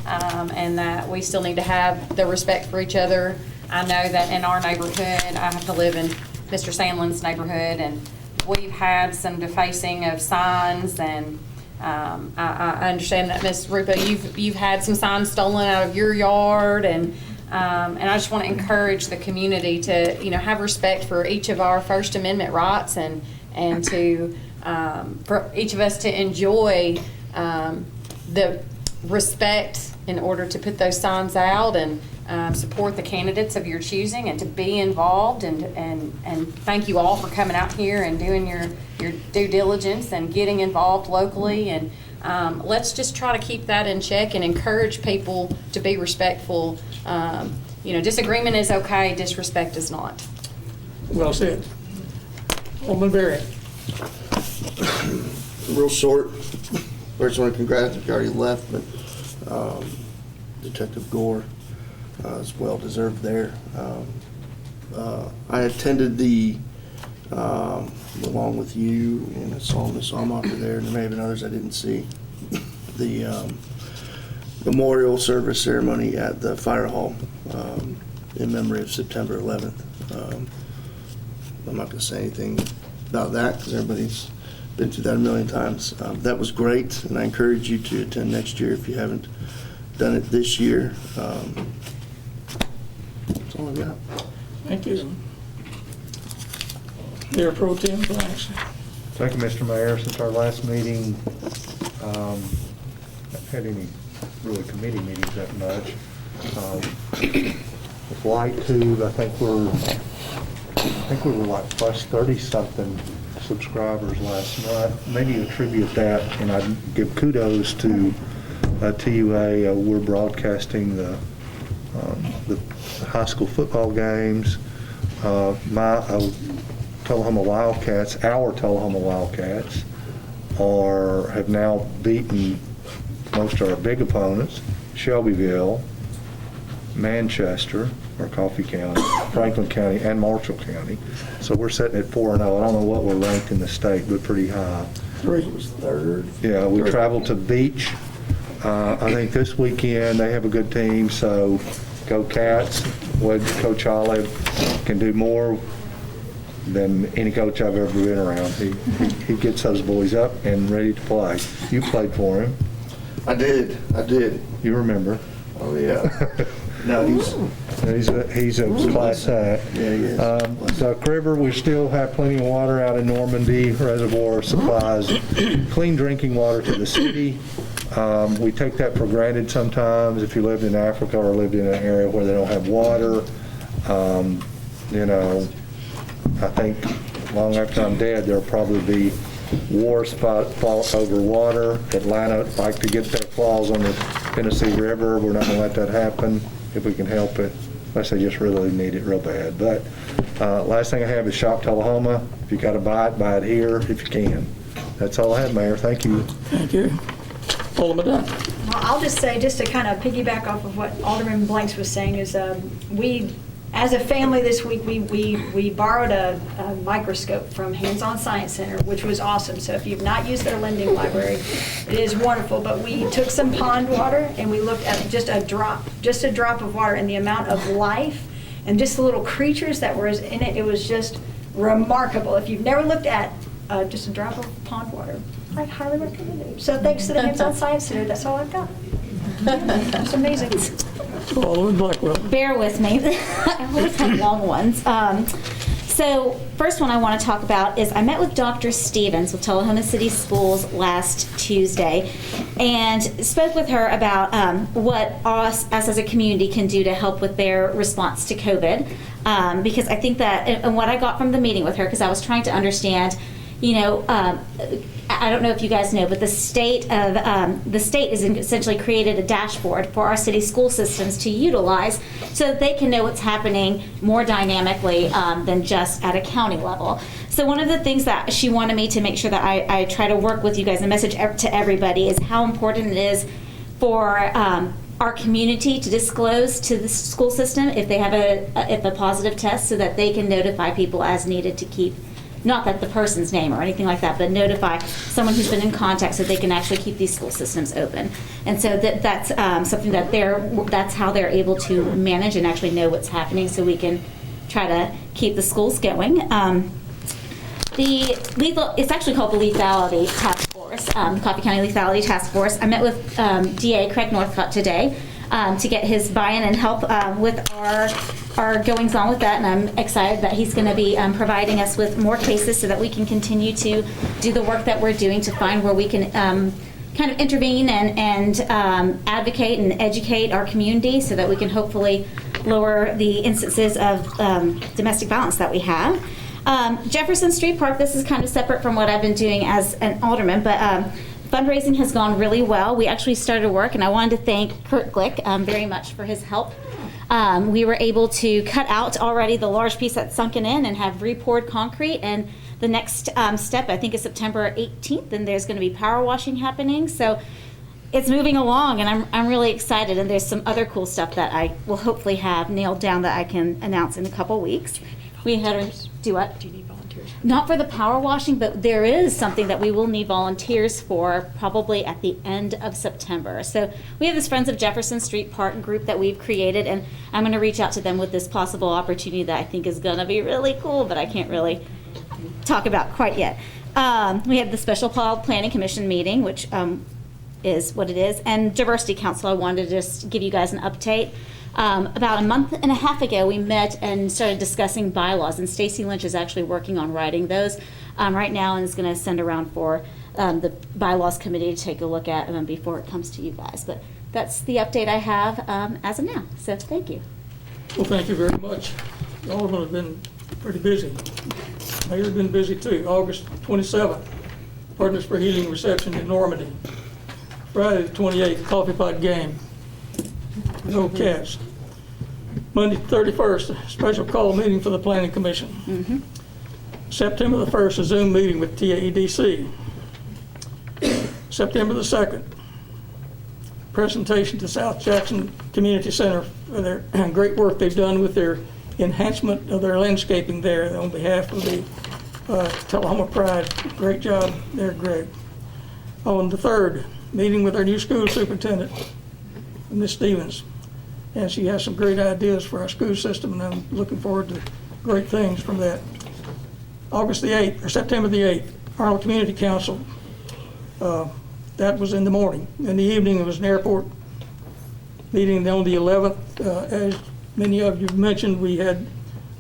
and that we still need to have the respect for each other. I know that in our neighborhood, I have to live in Mr. Sandlin's neighborhood, and we've had some defacing of signs, and I understand that, Ms. Rupa, you've had some signs stolen out of your yard, and I just want to encourage the community to have respect for each of our First Amendment rights, and to for each of us to enjoy the respect in order to put those signs out and support the candidates of your choosing, and to be involved, and thank you all for coming out here and doing your due diligence and getting involved locally, and let's just try to keep that in check and encourage people to be respectful. Disagreement is okay, disrespect is not. Well said. Alderman Berry. Real short. First, I want to congratulate, you already left, but Detective Gore is well deserved there. I attended along with you, and I saw Ms. Almacher there, and there may have been others I didn't see, the memorial service ceremony at the fire hall in memory of September 11th. I'm not going to say anything about that because everybody's been through that a million times. That was great, and I encourage you to attend next year if you haven't done it this year. That's all I got. Thank you. Mayor Pro Tem Blanks. Thank you, Mr. Mayor. Since our last meeting, haven't had any really committee meetings that much. With Light Tube, I think we were like plus 30-something subscribers last month. Maybe attribute that, and I'd give kudos to TUA. We're broadcasting the high school football games. My Tullahoma Wildcats, our Tullahoma Wildcats, have now beaten most of our big opponents: Shelbyville, Manchester, or Coffee County, Franklin County, and Marshall County. So we're sitting at 4-0. I don't know what we're ranked in the state, but pretty high. 3 was third. Yeah, we traveled to Beach. I think this weekend they have a good team, so go Cats. Coach Olive can do more than any coach I've ever been around. He gets those boys up and ready to play. You played for him. I did. You remember. Oh, yeah. No, he's a class act. Yeah, he is. Duck River, we still have plenty of water out in Normandy. Reservoir supplies clean drinking water to the city. We take that for granted sometimes if you lived in Africa or lived in an area where they don't have water. I think long after I'm dead, there'll probably be wars fought over water. Atlanta like to get their claws on the Tennessee River. We're not going to let that happen if we can help it, unless they just really need it real bad. But last thing I have is Shop Tullahoma. If you got to buy it here if you can. That's all I have, Mayor. Thank you. Thank you. Alderman Dunn. Well, I'll just say, just to kind of piggyback off of what Alderman Blanks was saying, is we, as a family this week, we borrowed a microscope from Hands On Science Center, which was awesome. So if you've not used their lending library, it is wonderful. But we took some pond water and we looked at just a drop of water and the amount of life and just the little creatures that were in it. It was just remarkable. If you've never looked at just a drop of pond water, I highly recommend it. So thanks to the Hands On Science Center, that's all I've got. It's amazing. Alderman Blackwell. Bear with me. I always have long ones. So first one I want to talk about is I met with Dr. Stevens with Tullahoma City Schools last Tuesday and spoke with her about what us as a community can do to help with their response to COVID. Because I think that, and what I got from the meeting with her, because I was trying to understand, I don't know if you guys know, but the state has essentially created a dashboard for our city school systems to utilize so that they can know what's happening more dynamically than just at a county level. So one of the things that she wanted me to make sure that I try to work with you guys and message to everybody is how important it is for our community to disclose to the school system if they have a positive test so that they can notify people as needed to keep, not that the person's name or anything like that, but notify someone who's been in contact so they can actually keep these school systems open. And so that's something that that's how they're able to manage and actually know what's happening so we can try to keep the schools going. It's actually called the Lethality Task Force, Coffee County Lethality Task Force. I met with DA Craig Northcott today to get his buy-in and help with our goings on with that, and I'm excited that he's going to be providing us with more cases so that we can continue to do the work that we're doing to find where we can kind of intervene and advocate and educate our community so that we can hopefully lower the instances of domestic violence that we have. Jefferson Street Park, this is kind of separate from what I've been doing as an alderman, but fundraising has gone really well. We actually started work, and I wanted to thank Kurt Glick very much for his help. We were able to cut out already the large piece that's sunken in and have re-poured concrete, and the next step, I think, is September 18th, and there's going to be power washing happening. So it's moving along, and I'm really excited, and there's some other cool stuff that I will hopefully have nailed down that I can announce in a couple weeks. We had to do what? Do you need volunteers? Not for the power washing, but there is something that we will need volunteers for probably at the end of September. So we have this Friends of Jefferson Street Park group that we've created, and I'm going to reach out to them with this possible opportunity that I think is going to be really cool, but I can't really talk about quite yet. We have the Special Planning Commission meeting, which is what it is, and Diversity Council. I wanted to just give you guys an update. About a month and a half ago, we met and started discussing bylaws, and Stacy Lynch is actually working on writing those right now and is going to send around for the bylaws committee to take a look at before it comes to you guys. But that's the update I have as of now. So thank you. Well, thank you very much. The Alderman have been pretty busy. Mayor's been busy too. August 27th, Partners for Healing reception in Normandy. Friday the 28th, coffee pot game. No cats. Monday 31st, a special call meeting for the Planning Commission. Mm-hmm. September the 1st, a Zoom meeting with TAEDC. September the 2nd, presentation to South Jackson Community Center for their great work they've done with their enhancement of their landscaping there on behalf of the Tullahoma Pride. Great job there, Greg. On the 3rd, meeting with our new school superintendent, Ms. Stevens. And she has some great ideas for our school system, and I'm looking forward to great things from that. August the 8th, or September the 8th, Arnold Community Council. That was in the morning. In the evening, it was an airport meeting on the 11th. As many of you mentioned, we had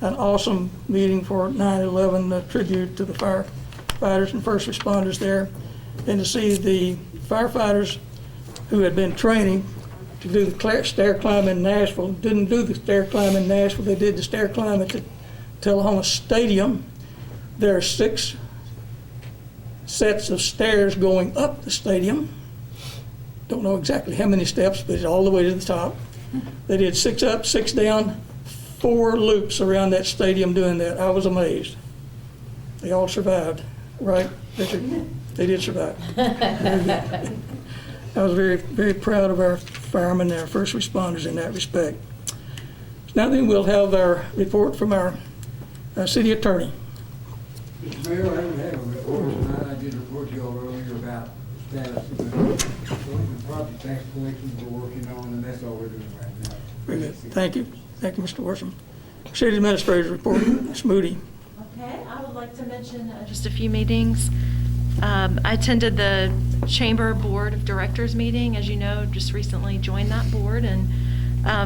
an awesome meeting for 9/11, a tribute to the firefighters and first responders there, and to see the firefighters who had been training to do the stair climb in Nashville. Didn't do the stair climb in Nashville. They did the stair climb at the Tullahoma Stadium. There are six sets of stairs going up the stadium. Don't know exactly how many steps, but it's all the way to the top. They did 6 up, 6 down, 4 loops around that stadium doing that. I was amazed. They all survived, right, Richard? They did survive. I was very, very proud of our firemen and our first responders in that respect. Now then, we'll have our report from our city attorney. Mr. Mayor, I haven't had a report tonight. I did report to you all earlier about the status of the property tax collections we're working on, and that's all we're doing right now. Very good. Thank you. Thank you, Mr. Worsham. City Administrator's report, Ms. Moody. Okay, I would like to mention just a few meetings. I attended the Chamber Board of Directors meeting, as you know, just recently joined that board, and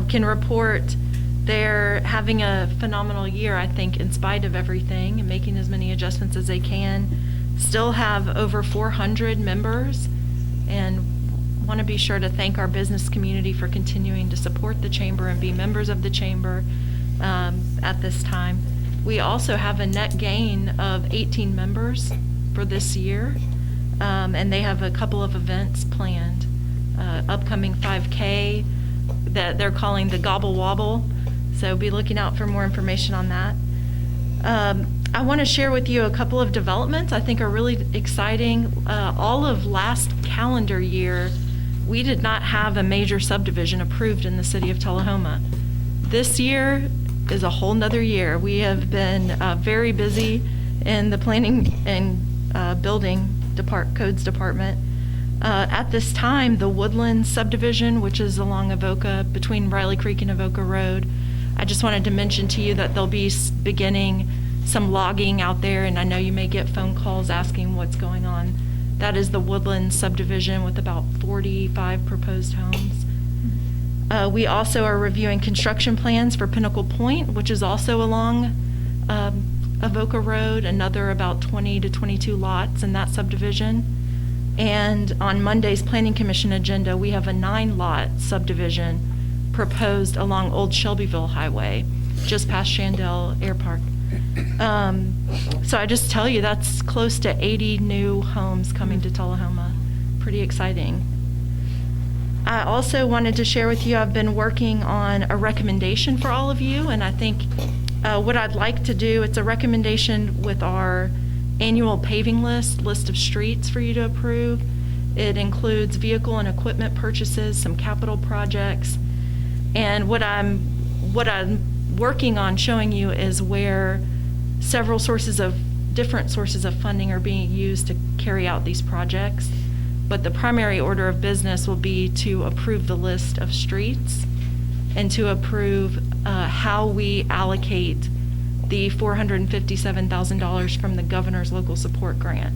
can report they're having a phenomenal year, I think, in spite of everything, and making as many adjustments as they can. Still have over 400 members, and want to be sure to thank our business community for continuing to support the Chamber and be members of the Chamber at this time. We also have a net gain of 18 members for this year, and they have a couple of events planned. Upcoming 5K that they're calling the Gobble Wobble, so be looking out for more information on that. I want to share with you a couple of developments I think are really exciting. All of last calendar year, we did not have a major subdivision approved in the city of Tullahoma. This year is a whole nother year. We have been very busy in the planning and building codes department. At this time, the Woodland subdivision, which is along Avoca, between Riley Creek and Avoca Road, I just wanted to mention to you that they'll be beginning some logging out there, and I know you may get phone calls asking what's going on. That is the Woodland subdivision with about 45 proposed homes. We also are reviewing construction plans for Pinnacle Point, which is also along Avoca Road, another about 20 to 22 lots in that subdivision. And on Monday's Planning Commission agenda, we have a 9-lot subdivision proposed along Old Shelbyville Highway, just past Shandell Air Park. So I just tell you, that's close to 80 new homes coming to Tullahoma. Pretty exciting. I also wanted to share with you, I've been working on a recommendation for all of you, and I think what I'd like to do, it's a recommendation with our annual paving list of streets for you to approve. It includes vehicle and equipment purchases, some capital projects, and what I'm working on showing you is where several different sources of funding are being used to carry out these projects. But the primary order of business will be to approve the list of streets and to approve how we allocate the $457,000 from the governor's local support grant.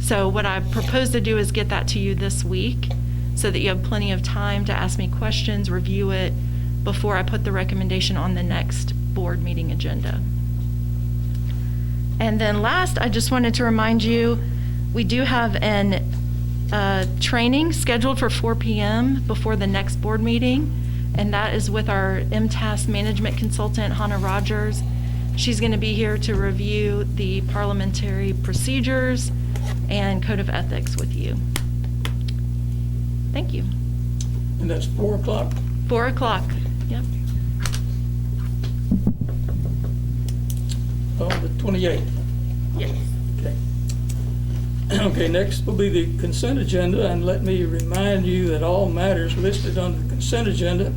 So what I propose to do is get that to you this week so that you have plenty of time to ask me questions, review it, before I put the recommendation on the next board meeting agenda. And then last, I just wanted to remind you, we do have an training scheduled for 4 p.m. before the next board meeting, and that is with our MTAS management consultant, Hannah Rogers. She's going to be here to review the parliamentary procedures and code of ethics with you. Thank you. And that's 4 o'clock? 4 o'clock, yep. On the 28th? Yes. Okay. Okay, next will be the consent agenda, and let me remind you that all matters listed on the consent agenda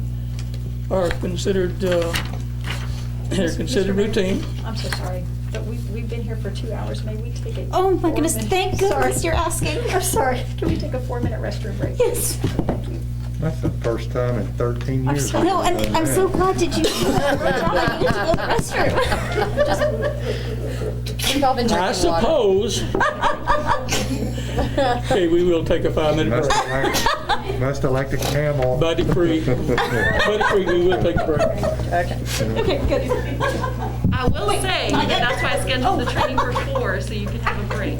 are considered routine. I'm so sorry, but we've been here for 2 hours. May we take a... Oh my goodness, 4-minute thank goodness you're asking. I'm sorry. Can we take a 4-minute restroom break? Yes. Thank you. That's the first time in 13 years. No, and I'm so glad that you I need to go to the restroom. I suppose. Okay, we will take a 5-minute break. Must have liked a camel. By decree. By decree, we will take a break. Okay, good. I will say, that's why I scheduled the training for 4, so you can have a break.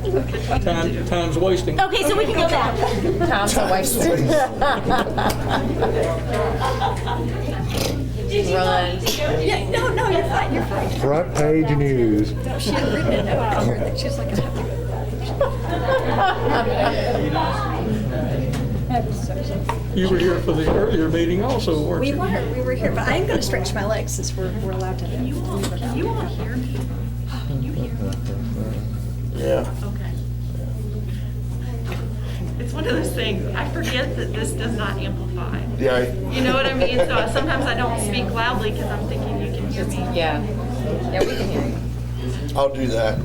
Time's wasting. Okay, so we can go back. Time's a wasted. Run. Yeah, no, you're fine, you're fine. Front page news. No, she had written it out. She was like, I have to go. You were here for the earlier meeting also, weren't We you? were here, but I am going to stretch my legs since we're allowed to. You all hear me? Can you hear me? Yeah. Okay. It's one of those things, I forget that this does not amplify. Yeah. You know what I mean? So sometimes I don't speak loudly because I'm thinking you can hear me. Yeah. Yeah, we can hear you. I'll do that.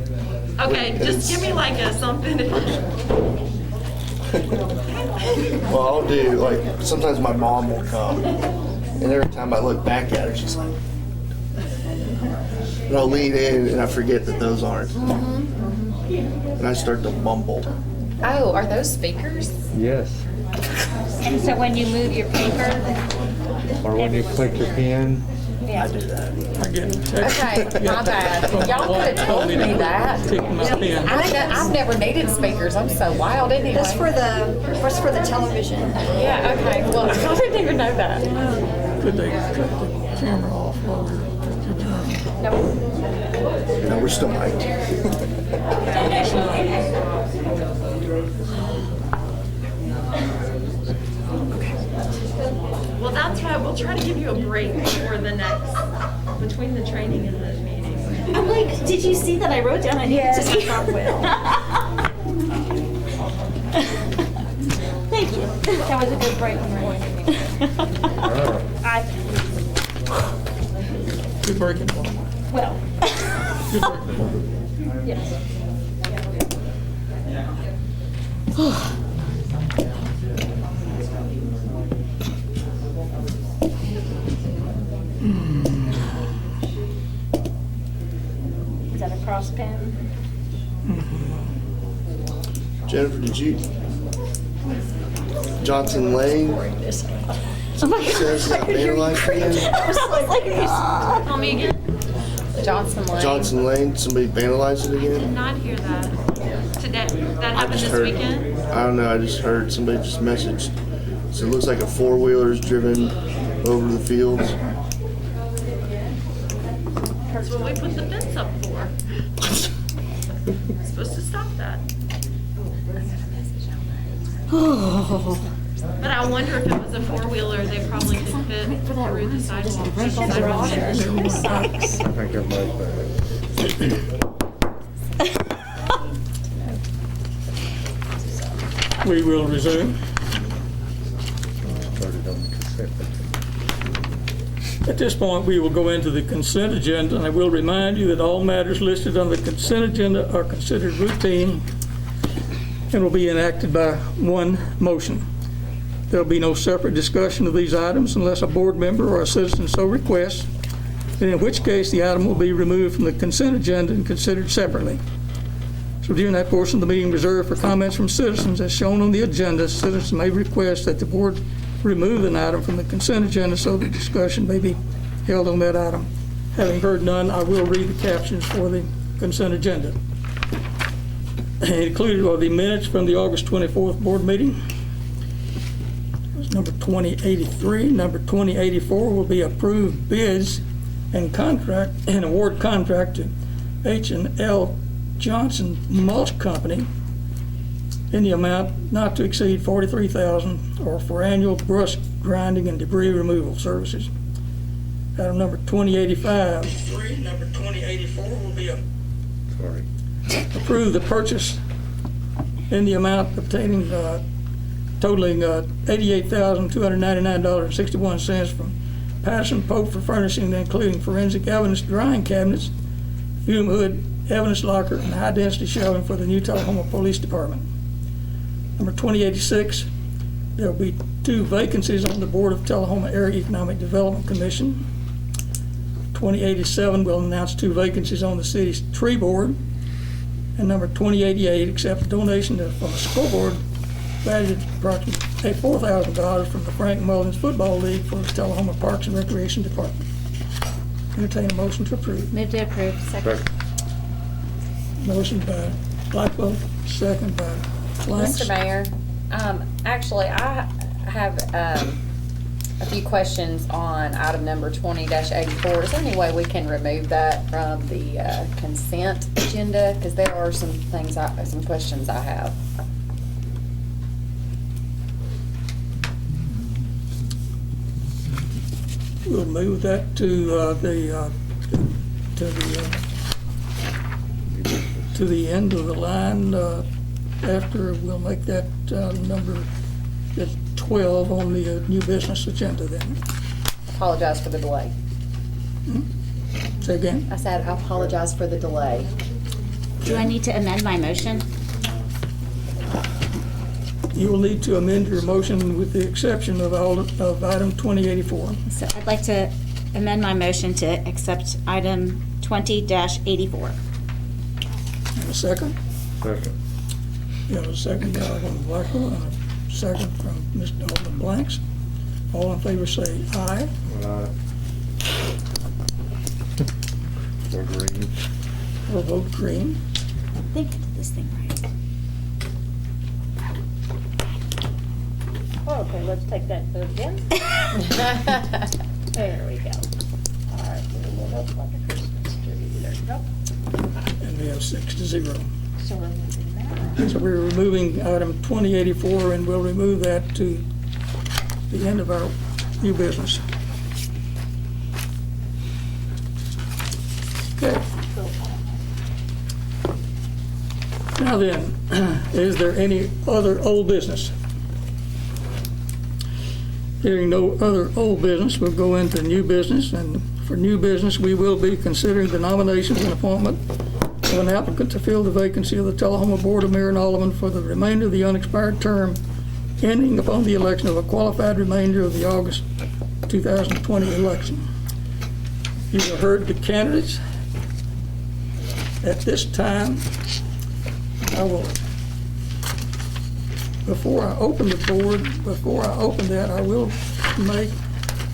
Okay, just give me like a something. Well, I'll do, like, sometimes my mom will come, and every time I look back at her, she's like, and I'll lean in, and I forget that those aren't. And I start to mumble. Oh, are those speakers? Yes. And so when you move your paper, Or when you click your pen. I do that. I get it. Okay, my bad. Y'all could have told me that. Take my pen. I've never needed speakers. I'm so wild anyway. That's for the television. Yeah, okay. Well, I didn't even know that. Could they cut the camera off while we're adjourned? No, we're still mic'd. Well, that's right. We'll try to give you a break before the next, between the training and the meeting. I'm like, did you see that I wrote down? Yes, I thought well. Thank you. That was a good break when we're Good breaking. Well. Good breaking. Yes. Is that a cross pen? Jennifer, did you? Johnson Lane says got vandalized again. Call me again? Johnson Lane. Johnson Lane, somebody vandalized it Did again? not hear that. Today, that I happened just this heard. weekend? I don't know. I just heard somebody just messaged. So it looks like a four-wheeler's driven over the fields. That's what we put the fence up for. Supposed to stop that. But I wonder if it was a four-wheeler, they probably could fit through the sidewalk. I think everybody's back. We will resume. Started on the consent. At this point, we will go into the consent agenda, and I will remind you that all matters listed on the consent agenda are considered routine and will be enacted by one motion. There will be no separate discussion of these items unless a board member or a citizen so requests, and in which case the item will be removed from the consent agenda and considered separately. So during that portion of the meeting reserved for comments from citizens, as shown on the agenda, citizens may request that the board remove an item from the consent agenda so the discussion may be held on that item. Having heard none, I will read the captions for the consent agenda. Included are the minutes from the August 24th board meeting. It was number 2083. Number 2084 will be approved bids and contract and award contract to H&L Johnson Mulch Company in the amount not to exceed $43,000 or for annual brush grinding and debris removal services. Item number 2085. Number 2084 will be Sorry. approve the purchase in the amount obtaining, totaling $88,299.61 from Patterson Pope for furnishing, including forensic evidence drying cabinets, fume hood, evidence locker, and high-density shelving for the new Tullahoma Police Department. Number 2086, there will be 2 vacancies on the Board of Tullahoma Area Economic Development Commission. 2087 will announce 2 vacancies on the city's tree board. And number 2088, accept a donation from the school board valued at approximately $4,000 from the Frank Mullins Football League for the Tullahoma Parks and Recreation Department. Entertain a motion to approve. Move to approve. Second. Motion by Blackwell, second by Blanks. Mr. Mayor, actually, I have a few questions on item number 20-84. Is there any way we can remove that from the consent agenda? Because there are some things, some questions I have. We'll move that to the end of the line after we'll make that number 12 on the new business agenda then. Apologize for the delay. Say again? I said I apologize for the delay. Do I need to amend my motion? You will need to amend your motion with the exception of item 2084. So I'd like to amend my motion to accept item 20-84. And a second? Second. You have a second by Alderman Blackwell and a second from Mr. Alderman Blanks. All in favor say aye. For green. Or vote green. I think I did this thing right. Okay, let's take that vote again. There we go. All right, we'll lit up like a Christmas tree. There you go. And we have 6-0. So we're moving that. So we're removing item 2084 and we'll remove that to the end of our new business. Okay. Now then, is there any other old business? Hearing no other old business, we'll go into new business. And for new business, we will be considering the nominations and appointment of an applicant to fill the vacancy of the Tullahoma Board of Mayor and Alderman for the remainder of the unexpired term, ending upon the election of a qualified remainder of the August 2020 election. You have heard the candidates. At this time, I will, before I open the board, I will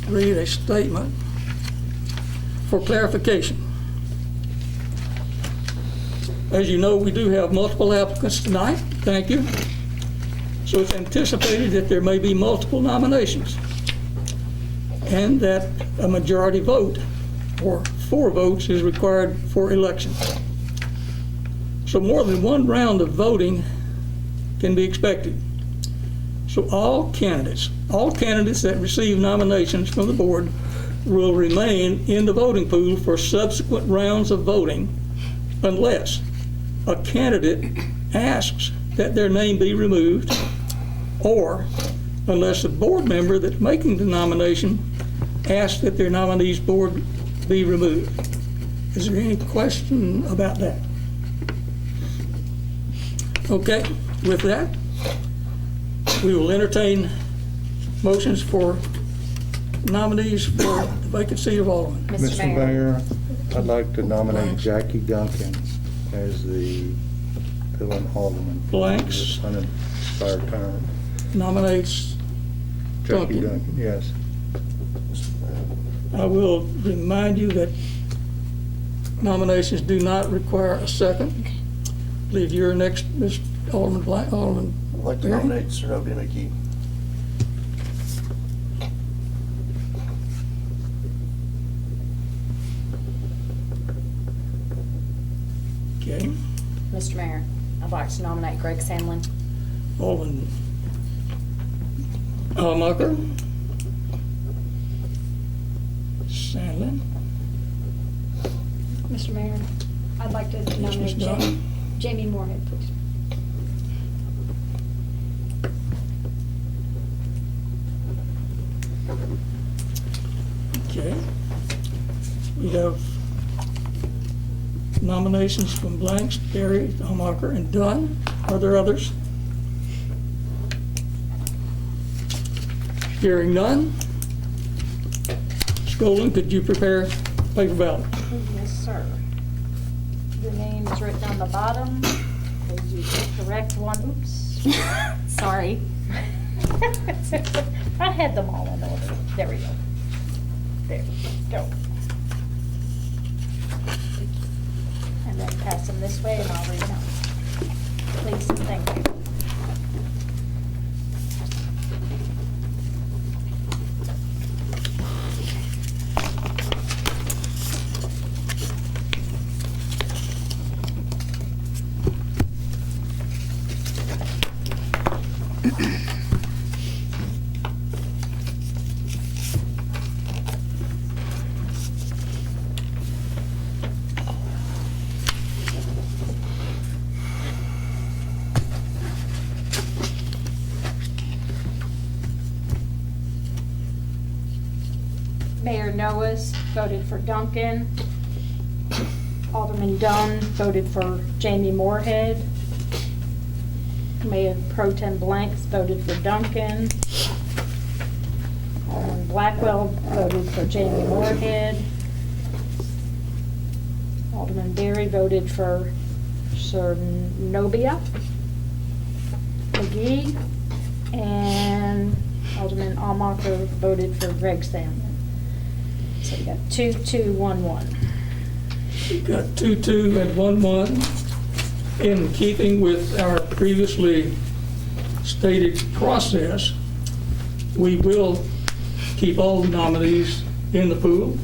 read a statement for clarification. As you know, we do have multiple applicants tonight. Thank you. So it's anticipated that there may be multiple nominations and that a majority vote, or 4 votes, is required for election. So more than one round of voting can be expected. So all candidates that receive nominations from the board will remain in the voting pool for subsequent rounds of voting unless a candidate asks that their name be removed, or unless the board member that's making the nomination asks that their nominee's board be removed. Is there any question about that? Okay, with that, we will entertain motions for nominees for the vacant seat of Alderman. Mr. Mayor, I'd like to nominate Jackie Duncan as the filling Alderman. Blanks. For this unexpired term. Nominates Jackie Duncan. Duncan, yes. I will remind you that nominations do not require a second. I believe you're next, Mr. Alderman Blank. Alderman. I'd like to nominate Zenobia McGee. Okay. Mr. Mayor, I'd like to nominate Greg Sandlin. Alderman Hallmarker. Sandlin. Mr. Mayor, I'd like to nominate Ms. Dunn. Jamie Moorhead, please. Okay. We have nominations from Blanks, Berry, Hallmarker, and Dunn. Are there others? Hearing none. Scollin, could you prepare paper ballot? Yes, sir. Your name is written on the bottom. Please use the correct one. Oops. Sorry. I had them all in order. There we go. There we go. And then pass them this way and I'll read them out. Please and thank you. Mayor Noes voted for Duncan. Alderman Dunn voted for Jamie Moorhead. Mayor Pro Tem Blanks voted for Duncan. Alderman Blackwell voted for Jamie Moorhead. Alderman Berry voted for Nobia McGee. And Alderman Almacher voted for Greg Salmon. So we got 2-2-1-1. We got 2-2 and 1-1. In keeping with our previously stated process, we will keep all the nominees in the pool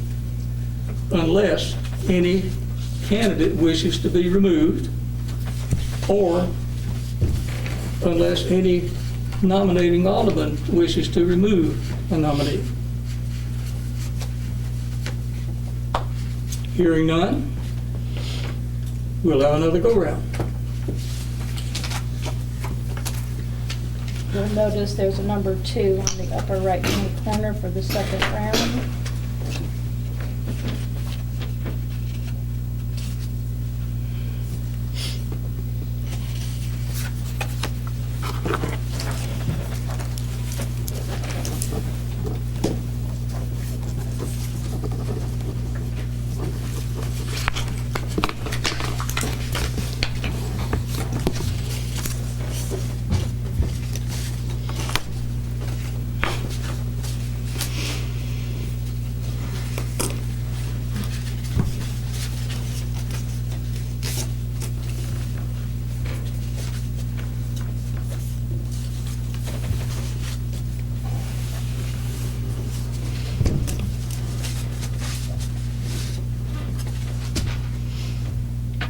unless any candidate wishes to be removed or unless any nominating alderman wishes to remove a nominee. Hearing none, we'll have another go-round. You'll notice there's a number 2 on the upper right-hand corner for the second round.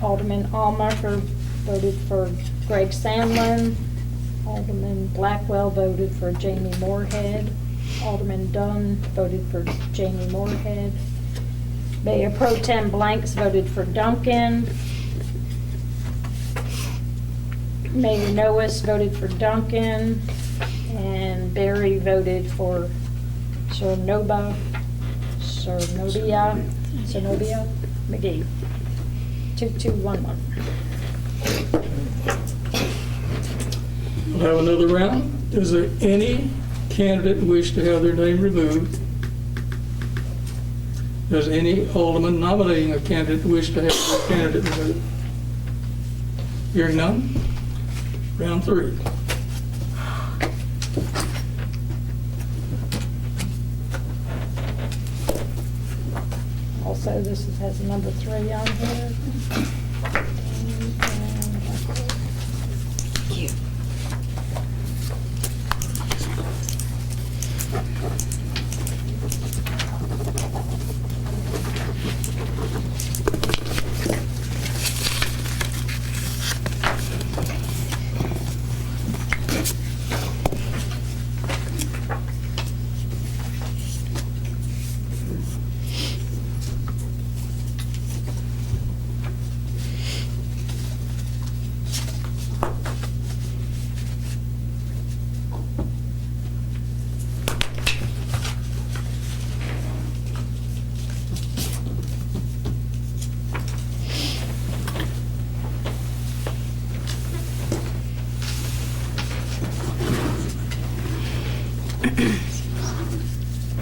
Alderman Almacher voted for Greg Sandlin. Alderman Blackwell voted for Jamie Moorhead. Alderman Dunn voted for Jamie Moorhead. Mayor Pro Tem Blanks voted for Duncan. Mayor Noes voted for Duncan. And Barry voted for Nobia McGee. 2-2-1-1. We'll have another round. Does there any candidate wish to have their name removed? Does any alderman nominating a candidate wish to have their candidate removed? Hearing none, round 3. Also, this has number 3 on here. Thank you.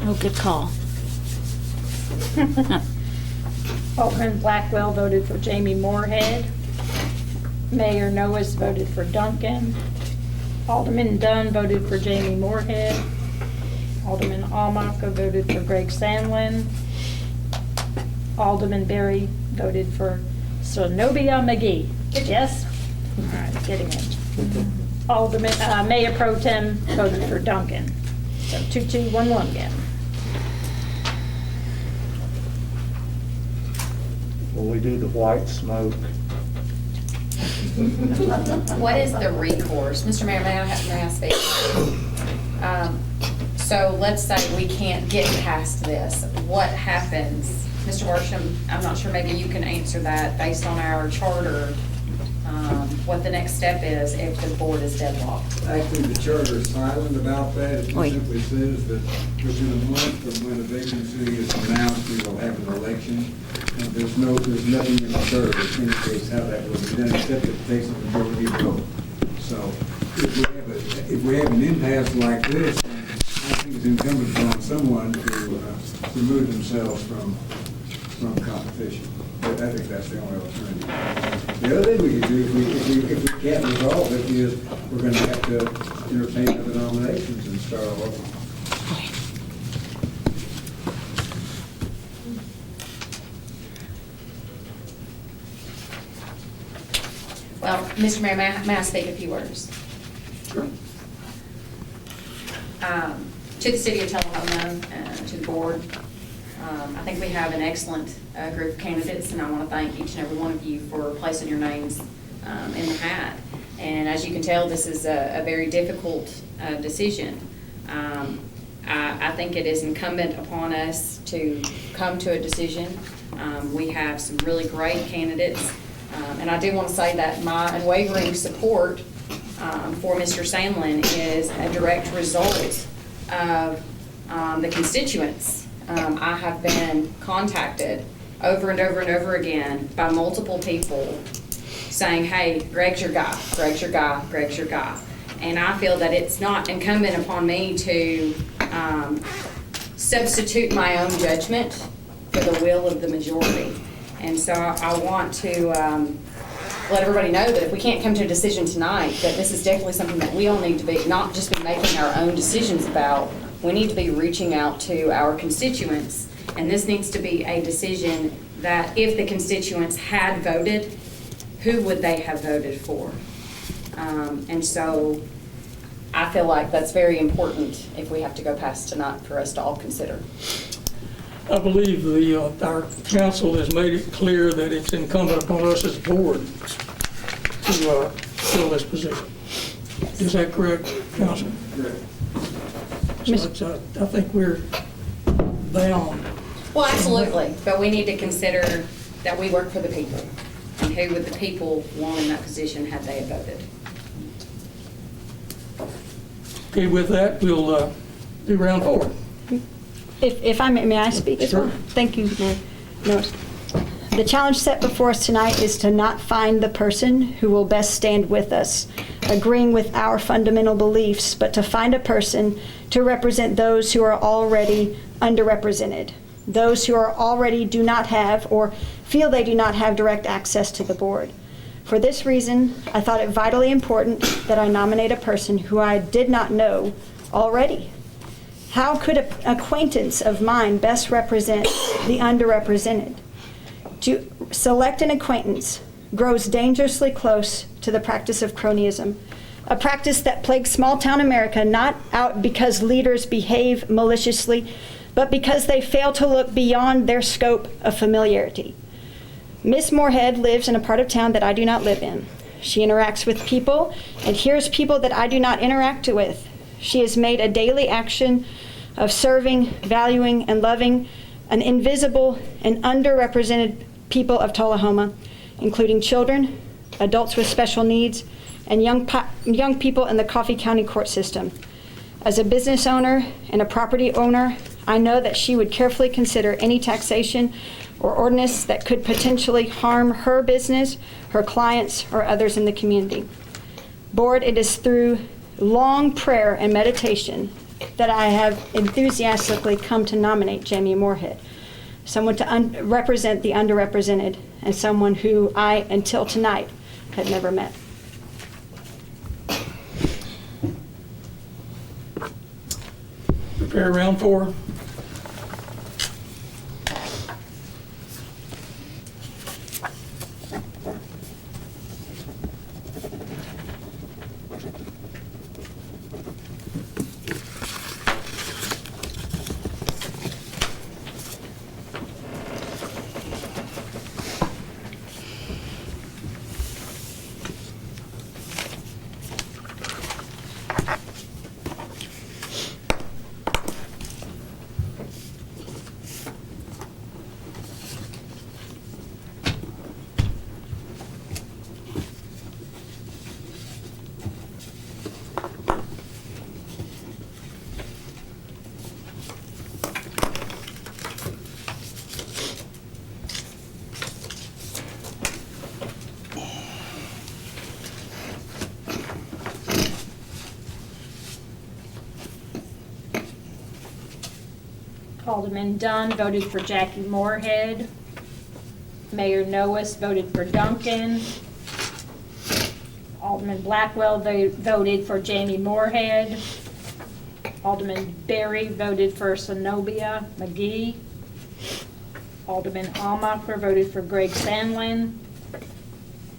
Oh, good call. Alderman Blackwell voted for Jamie Moorhead. Mayor Noes voted for Duncan. Alderman Dunn voted for Jamie Moorhead. Alderman Almacher voted for Greg Sandlin. Alderman Berry voted for Nobia McGee. Yes? All right, getting it. Alderman, Mayor Pro Tem voted for Duncan. So 2-2-1-1 again. Will we do the white smoke What is the recourse? Mr. Mayor, may I speak? So let's say we can't get past this. What happens? Mr. Worsham, I'm not sure, maybe you can answer that based on our charter, what the next step is if the board is deadlocked. Actually, the charter is silent about that. It simply says that within a month from when a vacancy is announced, we will have an election. And there's nothing in the charter that indicates how that will be done, except it takes a majority vote. So if we have an impasse like this, then I think it's incumbent upon someone to remove themselves from competition. But I think that's the only alternative. The other thing we could do, if we can't resolve it, is we're going to have to entertain other nominations and start all over. Well, Mr. Mayor, may I speak a few words? Sure. To the city of Tullahoma, to the board, I think we have an excellent group of candidates, and I want to thank each and every one of you for placing your names in the hat. And as you can tell, this is a very difficult decision. I think it is incumbent upon us to come to a decision. We have some really great candidates, and I do want to say that my unwavering support for Mr. Sandlin is a direct result of the constituents. I have been contacted over and over and over again by multiple people saying, hey, Greg's your guy, Greg's your guy, Greg's your guy. And I feel that it's not incumbent upon me to substitute my own judgment for the will of the majority. And so I want to let everybody know that if we can't come to a decision tonight, that this is definitely something that we all need to be, not just be making our own decisions about. We need to be reaching out to our constituents, and this needs to be a decision that if the constituents had voted, who would they have voted for? And so I feel like that's very important if we have to go past tonight for us to all consider. I believe our council has made it clear that it's incumbent upon us as a board to fill this position. Is that correct, Council? Correct. So I think we're bound. Well, absolutely, but we need to consider that we work for the people, and who would the people want in that position had they voted? Okay, with that, we'll do round 4. If I may I speak as well? Sure. Thank you, Mayor Norris. The challenge set before us tonight is to not find the person who will best stand with us, agreeing with our fundamental beliefs, but to find a person to represent those who are already underrepresented, those who are already do not have or feel they do not have direct access to the board. For this reason, I thought it vitally important that I nominate a person who I did not know already. How could an acquaintance of mine best represent the underrepresented? To select an acquaintance grows dangerously close to the practice of cronyism, a practice that plagues small-town America not out because leaders behave maliciously, but because they fail to look beyond their scope of familiarity. Miss Moorhead lives in a part of town that I do not live in. She interacts with people and hears people that I do not interact with. She has made a daily action of serving, valuing, and loving an invisible and underrepresented people of Tullahoma, including children, adults with special needs, and young people in the Coffee County court system. As a business owner and a property owner, I know that she would carefully consider any taxation or ordinance that could potentially harm her business, her clients, or others in the community. Board, it is through long prayer and meditation that I have enthusiastically come to nominate Jamie Moorhead, someone to represent the underrepresented, and someone who I, until tonight, had never met. Prepare round 4. Alderman Dunn voted for Jackie Moorhead. Mayor Noes voted for Duncan. Alderman Blackwell voted for Jamie Moorhead. Alderman Berry voted for Zenobia McGee. Alderman Almacher voted for Greg Sandlin.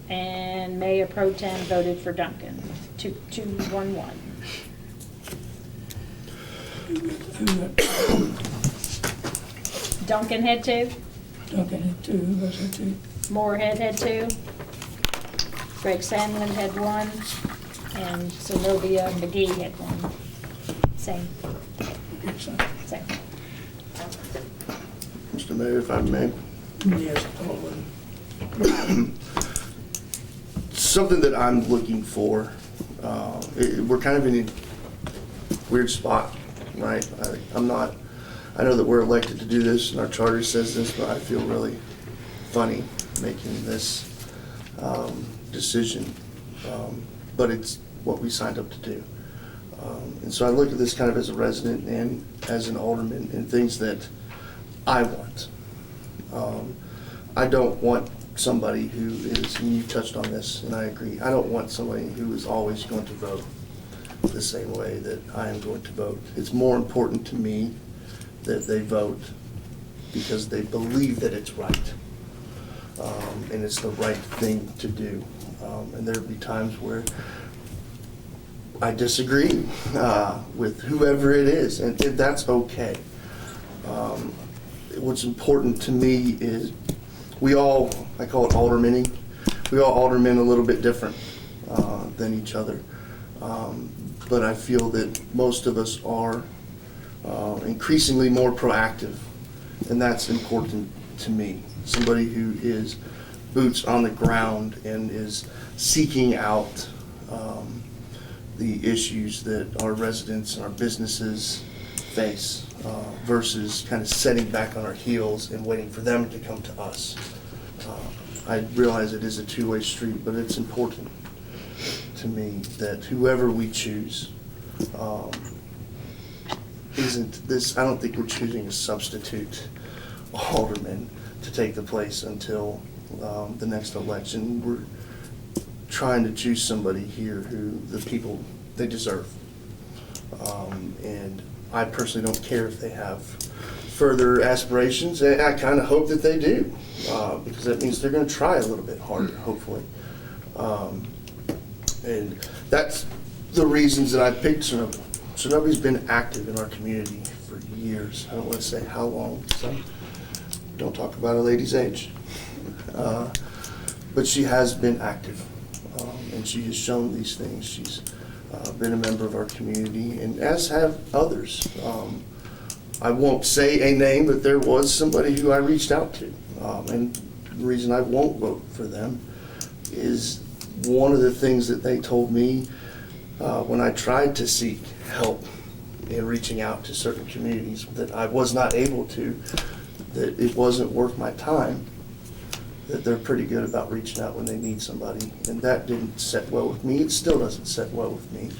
And Mayor Pro Tem voted for Duncan. 2-1-1. Duncan had 2. Duncan had 2. Who else had 2? Moorhead had 2. Greg Sandlin had 1. And Zenobia McGee had 1. Same. Same. Mr. Mayor, if I may. Yes, Alderman. Something that I'm looking for, we're kind of in a weird spot, right? I know that we're elected to do this and our charter says this, but I feel really funny making this decision. But it's what we signed up to do. And so I look at this kind of as a resident and as an alderman and things that I want. I don't want somebody who is, and you touched on this, and I agree, I don't want somebody who is always going to vote the same way that I am going to vote. It's more important to me that they vote because they believe that it's right, and it's the right thing to do. And there'll be times where I disagree with whoever it is, and that's okay. What's important to me is we all, I call it aldermaning, we all aldermen a little bit different than each other. But I feel that most of us are increasingly more proactive, and that's important to me. Somebody who is boots on the ground and is seeking out the issues that our residents and our businesses face versus kind of setting back on our heels and waiting for them to come to us. I realize it is a two-way street, but it's important to me that whoever we choose isn't this, I don't think we're choosing a substitute alderman to take the place until the next election. We're trying to choose somebody here who the people, they deserve. And I personally don't care if they have further aspirations. I kind of hope that they do, because that means they're going to try a little bit harder, hopefully. And that's the reasons that I picked Zenobia. Zenobia's been active in our community for years. I don't want to say how long, so don't talk about a lady's age. But she has been active, and she has shown these things. She's been a member of our community, and as have others. I won't say a name, but there was somebody who I reached out to, and the reason I won't vote for them is one of the things that they told me when I tried to seek help in reaching out to certain communities that I was not able to, that it wasn't worth my time, that they're pretty good about reaching out when they need somebody, and that didn't set well with me. It still doesn't set well with me.